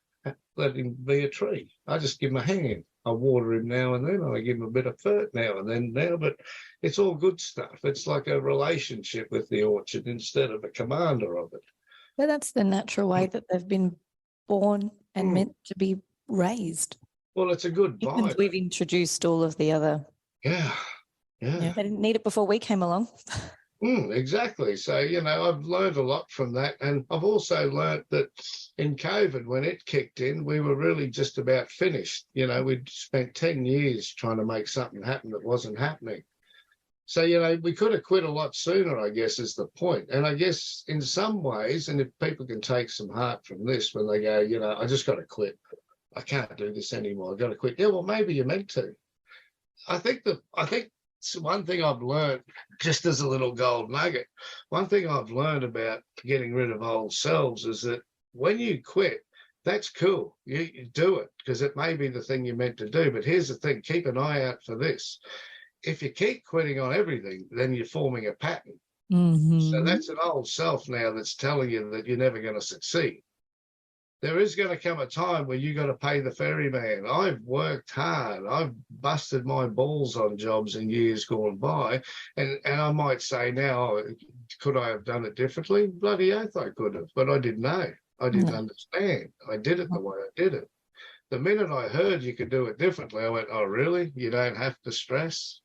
let him be a tree. I just give him a hand. I water him now and then, and I give him a bit of fert now and then but it's all good stuff. It's like a relationship with the orchard instead of a commander of it. But that's the natural way that they've been born and meant to be raised. Well, it's a good vibe. We've introduced all of the other. Yeah. They didn't need it before we came along. Exactly. So, I've learned a lot from that. And I've also learned that in COVID, when it kicked in, we were really just about finished. We'd spent 10 years trying to make something happen that wasn't happening. So, we could have quit a lot sooner, I guess, is the point. And I guess in some ways, and if people can take some heart from this when they go, I just got to quit. I can't do this anymore. I've got to quit. Yeah, well, maybe you're meant to. I think one thing I've learned, just as a little gold nugget, one thing I've learned about getting rid of old selves is that when you quit, that's cool. You do it because it may be the thing you're meant to do. But here's the thing, keep an eye out for this. If you keep quitting on everything, then you're forming a pattern. So that's an old self now that's telling you that you're never going to succeed. There is going to come a time where you got to pay the ferryman. I've worked hard. I've busted my balls on jobs in years gone by. And I might say now, could I have done it differently? Bloody oath I could have, but I didn't know. I didn't understand. I did it the way I did it. The minute I heard you could do it differently, I went, oh, really? You don't have to stress?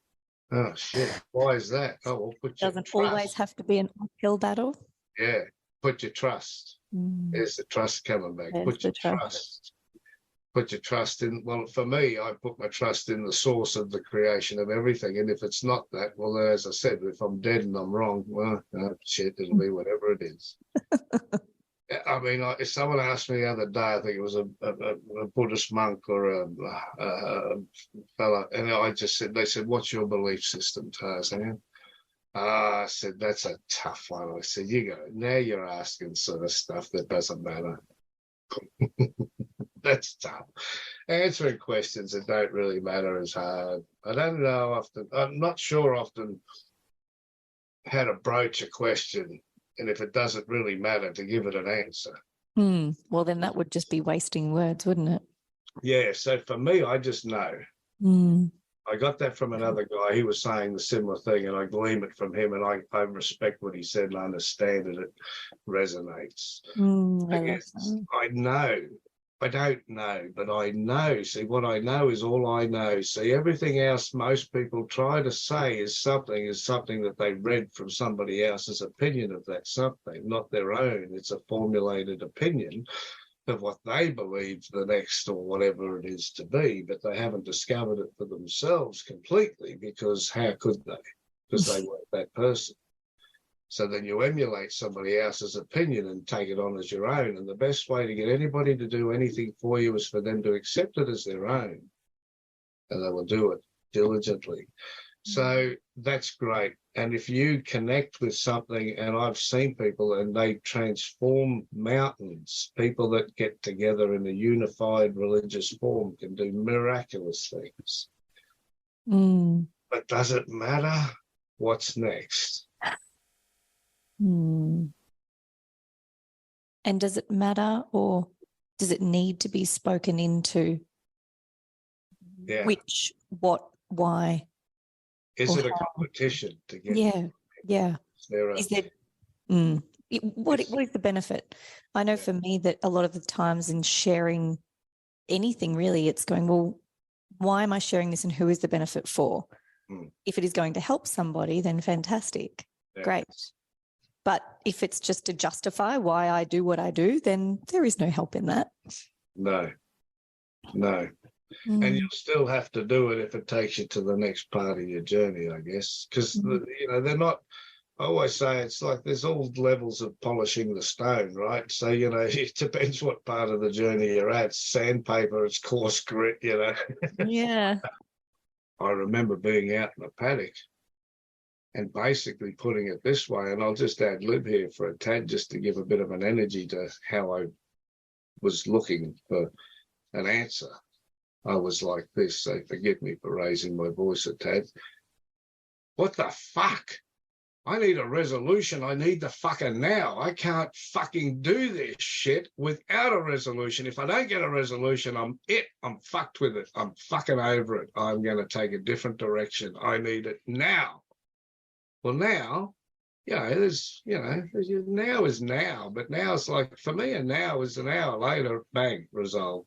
Oh, shit. Why is that? Oh, well, put your Doesn't trust. Always have to be an uphill battle. Yeah, put your trust. There's the trust coming back. Put your trust. Put your trust in. Well, for me, I put my trust in the source of the creation of everything. And if it's not that, well, as I said, if I'm dead and I'm wrong, well, shit, it'll be whatever it is. I mean, if someone asked me the other day, I think it was a Buddhist monk or a fella, and I just said, they said, what's your belief system, Tarzan? I said, that's a tough one. I said, now you're asking sort of stuff that doesn't matter. That's tough. Answering questions that don't really matter is hard. I don't know often, I'm not sure often how to broach a question, and if it doesn't really matter, to give it an answer. Well, then that would just be wasting words, wouldn't it? Yeah, so for me, I just know. I got that from another guy. He was saying the similar thing, and I glean it from him, and I respect what he said and I understand that it resonates. I know. I don't know, but I know. See, what I know is all I know. See, everything else most people try to say is something that they read from somebody else's opinion of that something, not their own. It's a formulated opinion of what they believe the next or whatever it is to be, but they haven't discovered it for themselves completely, because how could they? Because they weren't that person. So then you emulate somebody else's opinion and take it on as your own. And the best way to get anybody to do anything for you is for them to accept it as their own. And they will do it diligently. So that's great. And if you connect with something, and I've seen people and they transform mountains, people that get together in a unified religious form can do miraculous things. But does it matter what's next? And does it matter, or does it need to be spoken into? Yeah. Which, what, why? Is it a competition to get? Yeah. Is there? What is the benefit? I know for me that a lot of the times in sharing anything, really, it's going, well, why am I sharing this, and who is the benefit for? If it is going to help somebody, then fantastic, great. But if it's just to justify why I do what I do, then there is no help in that. No. And you'll still have to do it if it takes you to the next part of your journey, I guess, because, they're not, I always say it's like there's all levels of polishing the stone, right? So, it depends what part of the journey you're at. Sandpaper, it's coarse grit, Yeah. I remember being out in a paddock and basically putting it this way, and I'll just ad lib here for a tad just to give a bit of an energy to how I was looking for an answer. I was like this, so forgive me for raising my voice a tad. What the fuck? I need a resolution. I need the fucking now. I can't fucking do this shit without a resolution. If I don't get a resolution, I'm fucked with it. I'm fucking over it. I'm going to take a different direction. I need it now. Well, now now is now, but now it's like, for me, a now is an hour later, bang, resolved.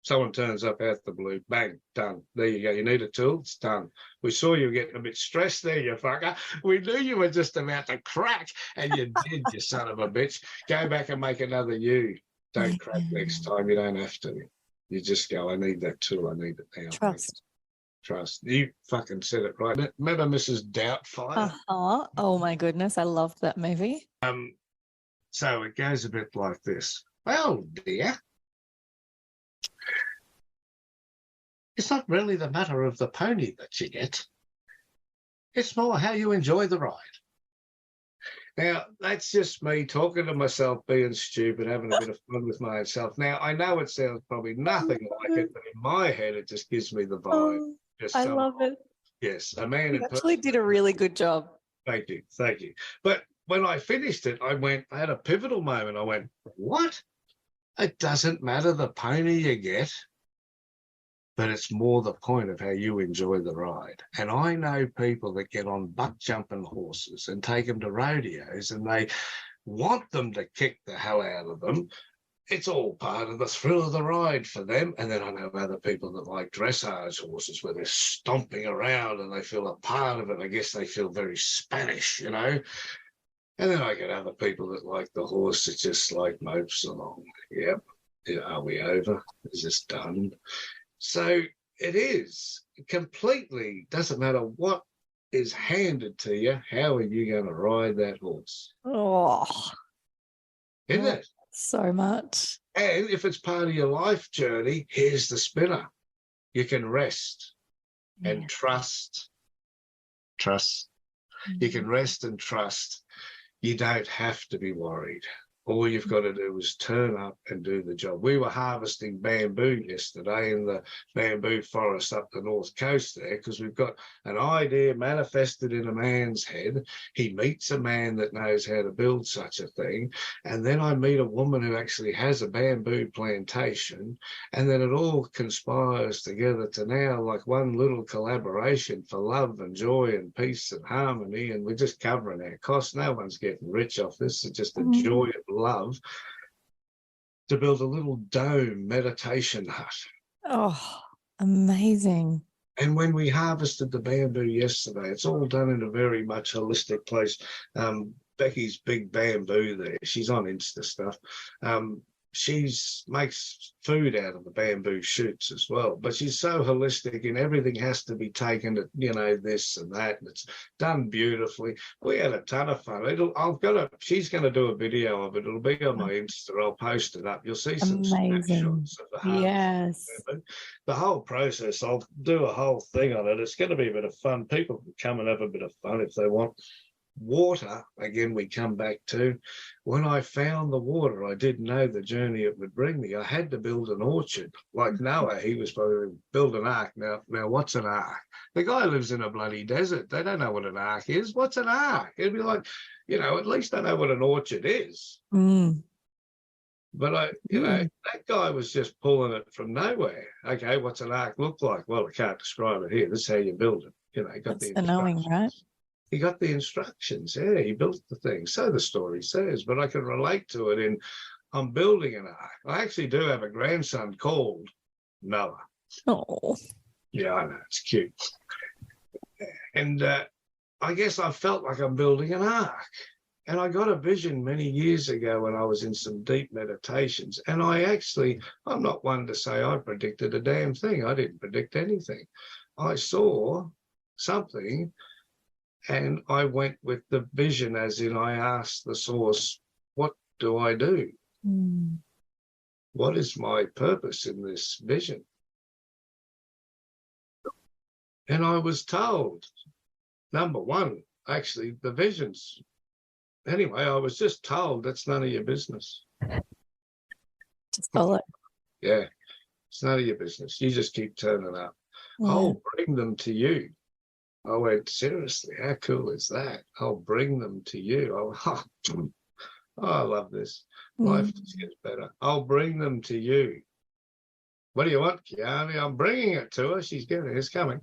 Someone turns up out the blue, bang, done. There you go. You need a tool, it's done. We saw you getting a bit stressed there, you fucker. We knew you were just about to crack, and you did, you son of a bitch. Go back and make another you. Don't crack next time. You don't have to. You just go, I need that tool. I need it now. Trust. Trust. You fucking said it right. Remember Mrs. Doubtfire? Oh my goodness, I loved that movie. So it goes a bit like this. Well, dear, it's not really the matter of the pony that you get. It's more how you enjoy the ride. Now, that's just me talking to myself, being stupid, having a bit of fun with myself. Now, I know it sounds probably nothing like it, but in my head, it just gives me the vibe. I love it. Yes, a man You actually did a really good job. Thank you. But when I finished it, I had a pivotal moment. I went, what? It doesn't matter the pony you get, but it's more the point of how you enjoy the ride. And I know people that get on buck-jumping horses and take them to rodeos, and they want them to kick the hell out of them. It's all part of the thrill of the ride for them. And then I know other people that like dressage horses, where they're stomping around and they feel a part of it. I guess they feel very Spanish, you know. And then I get other people that like the horse that just like mopes along. Yep. Are we over? Is this done? So it is completely, doesn't matter what is handed to you, how are you going to ride that horse? Oh, Isn't it? So much. And if it's part of your life journey, here's the spinner. You can rest and trust. You can rest and trust. You don't have to be worried. All you've got to do is turn up and do the job. We were harvesting bamboo yesterday in the bamboo forest up the north coast there, because we've got an idea manifested in a man's head. He meets a man that knows how to build such a thing. And then I meet a woman who actually has a bamboo plantation. And then it all conspires together to now like one little collaboration for love and joy and peace and harmony. And we're just covering our costs. No one's getting rich off this. It's just a joy of love to build a little dome meditation hut. Oh, amazing. And when we harvested the bamboo yesterday, it's all done in a very much holistic place. Becky's Big Bamboo there, she's on Insta stuff. She makes food out of the bamboo shoots as well, but she's so holistic, and everything has to be taken to, you know, this and that, and it's done beautifully. We had a ton of fun. She's going to do a video of it. It'll be on my Insta. I'll post it up. You'll see some snapshots of the harvest. Yes. The whole process, I'll do a whole thing on it. It's going to be a bit of fun. People can come and have a bit of fun if they want. Water, again, we come back to. When I found the water, I didn't know the journey it would bring me. I had to build an orchard. Like Noah, he was supposed to build an ark. Now, what's an ark? The guy lives in a bloody desert. They don't know what an ark is. What's an ark? It'd be like, you know, at least I know what an orchard is. But that guy was just pulling it from nowhere. Okay, what's an ark look like? Well, I can't describe it here. This is how you build it. You know, got the knowing, right? He got the instructions. Yeah, he built the thing. So the story says, but I can relate to it in, I'm building an ark. I actually do have a grandson called Noah. Oh. Yeah, I know. It's cute. And I guess I felt like I'm building an ark. And I got a vision many years ago when I was in some deep meditations. And I'm not one to say I predicted a damn thing. I didn't predict anything. I saw something, and I went with the vision, as in I asked the source, what do I do? What is my purpose in this vision? And I was told, number one, actually, the visions. Anyway, I was just told that's none of your business. Just follow it. Yeah, it's none of your business. You just keep turning up. I'll bring them to you. I went, seriously, how cool is that? I'll bring them to you. I love this. Life just gets better. I'll bring them to you. What do you want, Kiani? I'm bringing it to her. She's getting it. It's coming.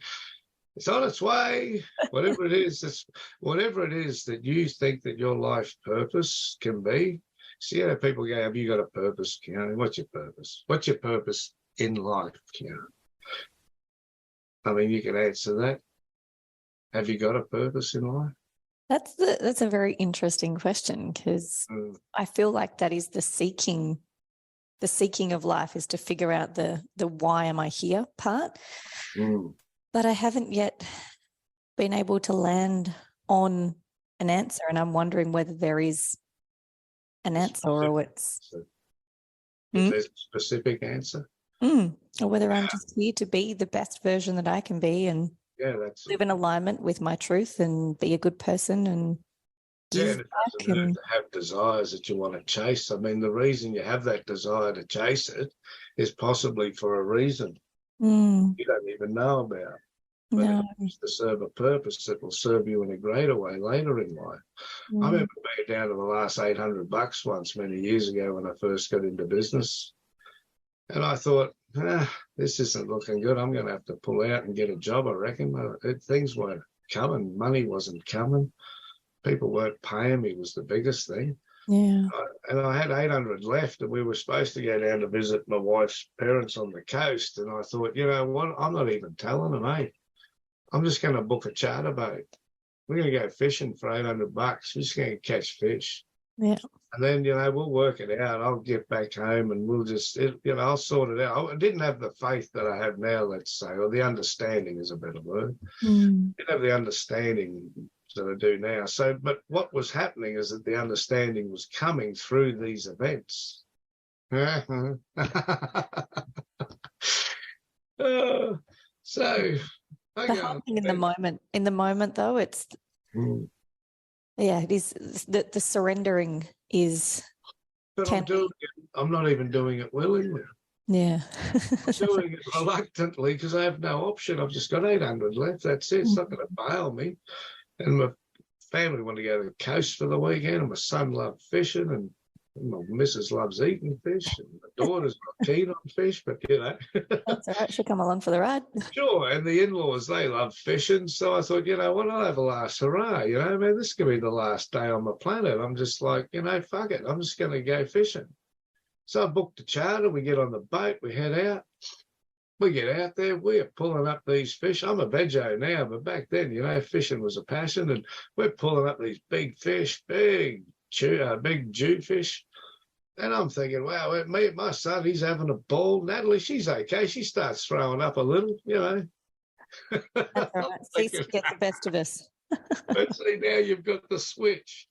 It's on its way. Whatever it is, whatever it is that you think that your life purpose can be. See how people go, have you got a purpose, Keanu? What's your purpose? What's your purpose in life, Keanu? I mean, you can answer that. Have you got a purpose in life? That's a very interesting question, because I feel like that is the seeking of life, is to figure out the why am I here part. But I haven't yet been able to land on an answer, and I'm wondering whether there is an answer or it's there's a specific answer. Or whether I'm just here to be the best version that I can be and live in alignment with my truth and be a good person and give it back. doesn't hurt to have desires that you want to chase. I mean, the reason you have that desire to chase it is possibly for a reason you don't even know about. But it's to serve a purpose that will serve you in a greater way later in life. I remember being down to the last $800 once many years ago when I first got into business. And I thought, this isn't looking good. I'm going to have to pull out and get a job, I reckon. Things weren't coming. Money wasn't coming. People weren't paying me was the biggest thing. Yeah. And I had 800 left, and we were supposed to go down to visit my wife's parents on the coast. And I thought, you know what? I'm not even telling them, I'm just going to book a charter boat. We're going to go fishing for $800. We're just going to catch fish. Yeah. And then, we'll work it out. I'll get back home and we'll just, I'll sort it out. I didn't have the faith that I have now, let's say, or the understanding is a better word. I didn't have the understanding that I do now. So, but what was happening is that the understanding was coming through these events. So, the hard thing in the moment though, it's it is the surrendering is. But I'm not even doing it willingly. Yeah. I'm doing it reluctantly because I have no option. I've just got 800 left. That's it. It's not going to bail me. And my family want to go to the coast for the weekend, and my son loves fishing, and my missus loves eating fish, and my daughter's not keen on fish, but That's all right. She'll come along for the ride. Sure. And the in-laws, they love fishing. So I thought, what, I'll have a last hurrah. This could be the last day on the planet. I'm just like, fuck it. I'm just going to go fishing. So I booked a charter. We get on the boat. We head out. We get out there. We're pulling up these fish. I'm a veggie now, but back then, fishing was a passion. And we're pulling up these big fish, big jewfish. And I'm thinking, wow, my son, he's having a ball. Natalie, she's okay. She starts throwing up a little, That's all right. Cease gets the best of us. But see, now you've got the switch.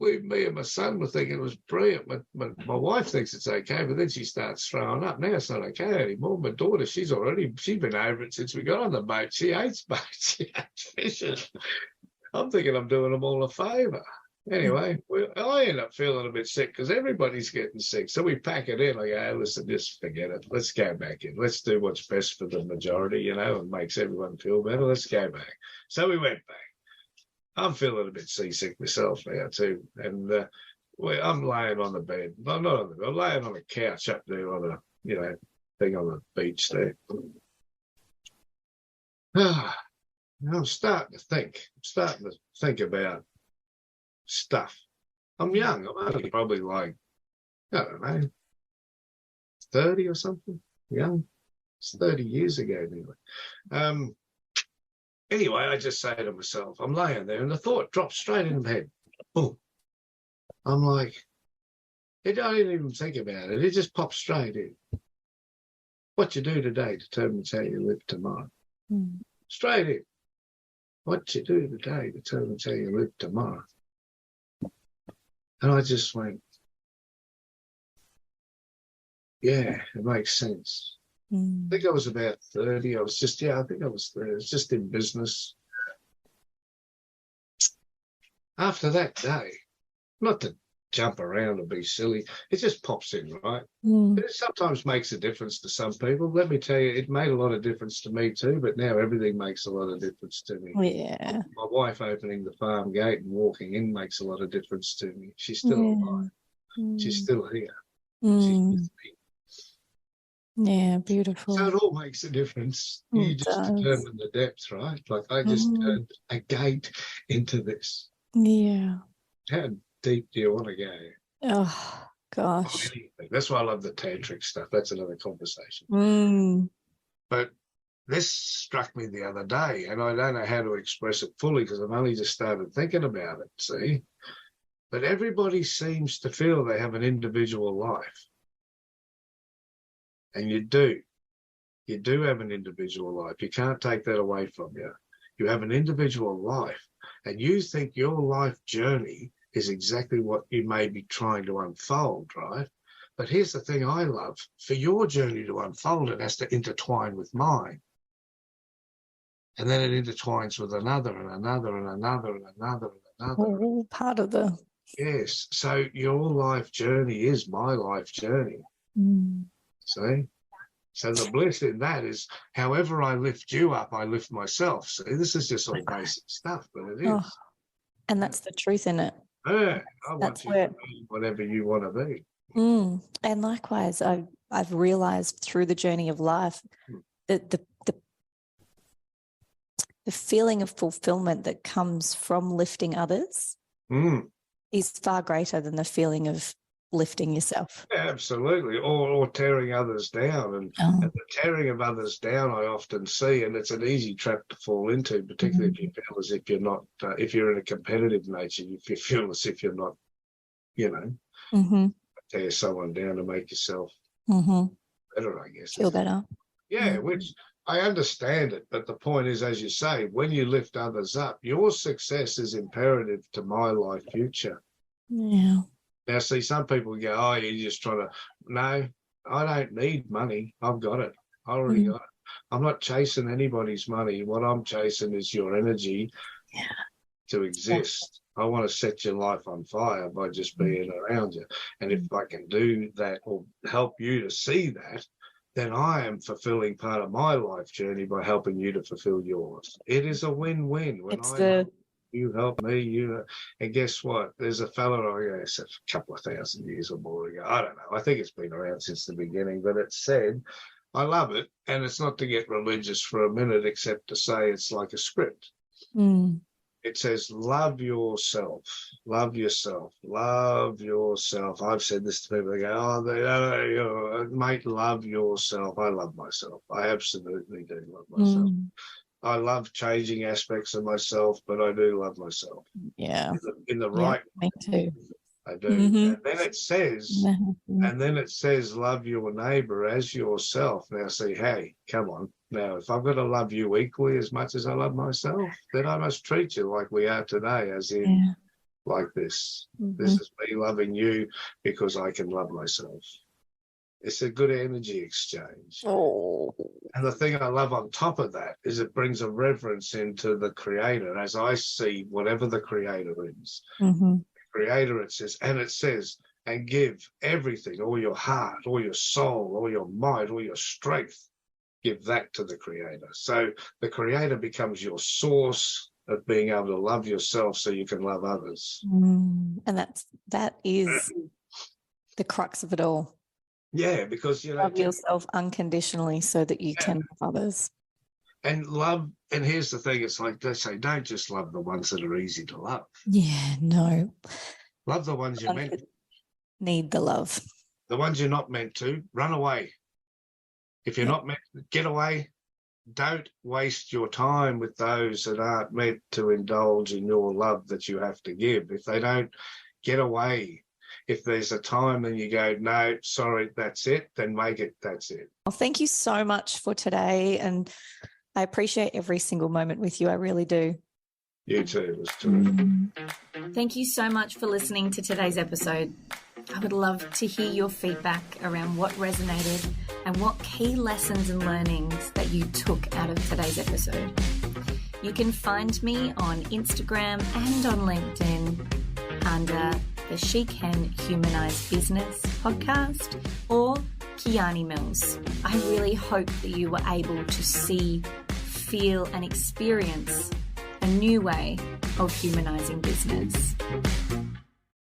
Me and my son were thinking it was brilliant. My wife thinks it's okay, but then she starts throwing up. Now it's not okay anymore. My daughter, she's been over it since we got on the boat. She hates boats. She hates fishing. I'm thinking I'm doing them all a favour. Anyway, I end up feeling a bit sick because everybody's getting sick. So we pack it in. I go, hey, listen, just forget it. Let's go back in. Let's do what's best for the majority, and makes everyone feel better. Let's go back. So we went back. I'm feeling a bit seasick myself now too. And I'm laying on the bed. I'm not on the bed. I'm laying on a couch up there on a, thing on the beach there. I'm starting to think about stuff. I'm young. I'm only probably like, I don't know, 30 or something. Young. It's 30 years ago nearly. Anyway, I just say to myself, I'm laying there and the thought drops straight in my head. Boom. I'm like, I don't even think about it. It just pops straight in. What you do today determines how you live tomorrow. Straight in. What you do today determines how you live tomorrow. And I just went, yeah, it makes sense. I think I was about 30. I was just 30. I was just in business. After that day, not to jump around and be silly, it just pops in, right? But it sometimes makes a difference to some people. Let me tell you, it made a lot of difference to me too, but now everything makes a lot of difference to me. Yeah. My wife opening the farm gate and walking in makes a lot of difference to me. She's still alive. She's still here. She's with me. Yeah, beautiful. So it all makes a difference. You just determine the depth, right? Like I just turned a gate into this. Yeah. How deep do you want to go? Oh, gosh. That's why I love the tantric stuff. That's another conversation. But this struck me the other day, and I don't know how to express it fully because I've only just started thinking about it, see? But everybody seems to feel they have an individual life. And you do. You do have an individual life. You can't take that away from you. You have an individual life, and you think your life journey is exactly what you may be trying to unfold, right? But here's the thing I love. For your journey to unfold, it has to intertwine with mine. And then it intertwines with another and another and another and another and another. All part of the... Yes. So your life journey is my life journey. See? So the bliss in that is however I lift you up, I lift myself. See, this is just all basic stuff, but it is. Oh, and that's the truth in it. Yeah. I want you to be whatever you want to be. And likewise, I've realized through the journey of life that the feeling of fulfillment that comes from lifting others is far greater than the feeling of lifting yourself. Yeah, absolutely. Or tearing others down. And the tearing of others down I often see, and it's an easy trap to fall into, particularly if you feel as if you're not, if you're in a competitive nature, if you feel as if you're not, tear someone down to make yourself better, I guess. Feel better. Yeah, which I understand it. But the point is, as you say, when you lift others up, your success is imperative to my life future. Yeah. Now, see, some people go, oh, you're just trying to... No, I don't need money. I've got it. I already got it. I'm not chasing anybody's money. What I'm chasing is your energy to exist. I want to set your life on fire by just being around you. And if I can do that or help you to see that, then I am fulfilling part of my life journey by helping you to fulfill yours. It is a win-win. You help me, and guess what? There's a fellow, I guess, a couple of thousand years or more ago. I don't know. I think it's been around since the beginning, but it said, I love it. And it's not to get religious for a minute, except to say it's like a script. It says, love yourself, love yourself, love yourself. I've said this to people, they go, mate, love yourself. I love myself. I absolutely do love myself. I love changing aspects of myself, but I do love myself. Yeah. In the right way. Me too. I do. And then it says, love your neighbor as yourself. Now see, hey, come on. Now, if I've got to love you equally as much as I love myself, then I must treat you like we are today, as in like this. This is me loving you because I can love myself. It's a good energy exchange. And the thing I love on top of that is it brings a reverence into the creator as I see whatever the creator is. The creator, it says, and give everything, all your heart, all your soul, all your might, all your strength, give that to the creator. So the creator becomes your source of being able to love yourself so you can love others. And that is the crux of it all. Yeah, because love yourself unconditionally so that you can love others. And love, and here's the thing, it's like they say, don't just love the ones that are easy to love. Yeah, no. Love the ones you're meant to. Need the love. The ones you're not meant to, run away. If you're not meant to, get away. Don't waste your time with those that aren't meant to indulge in your love that you have to give. If they don't, get away. If there's a time and you go, no, sorry, that's it, then make it, that's it. Well, thank you so much for today. And I appreciate every single moment with you. I really do. You too. It was terrific. Thank you so much for listening to today's episode. I would love to hear your feedback around what resonated and what key lessons and learnings that you took out of today's episode. You can find me on Instagram and on LinkedIn under the She Can Humanise Business podcast or Kiani Mills. I really hope that you were able to see, feel and experience a new way of humanising business.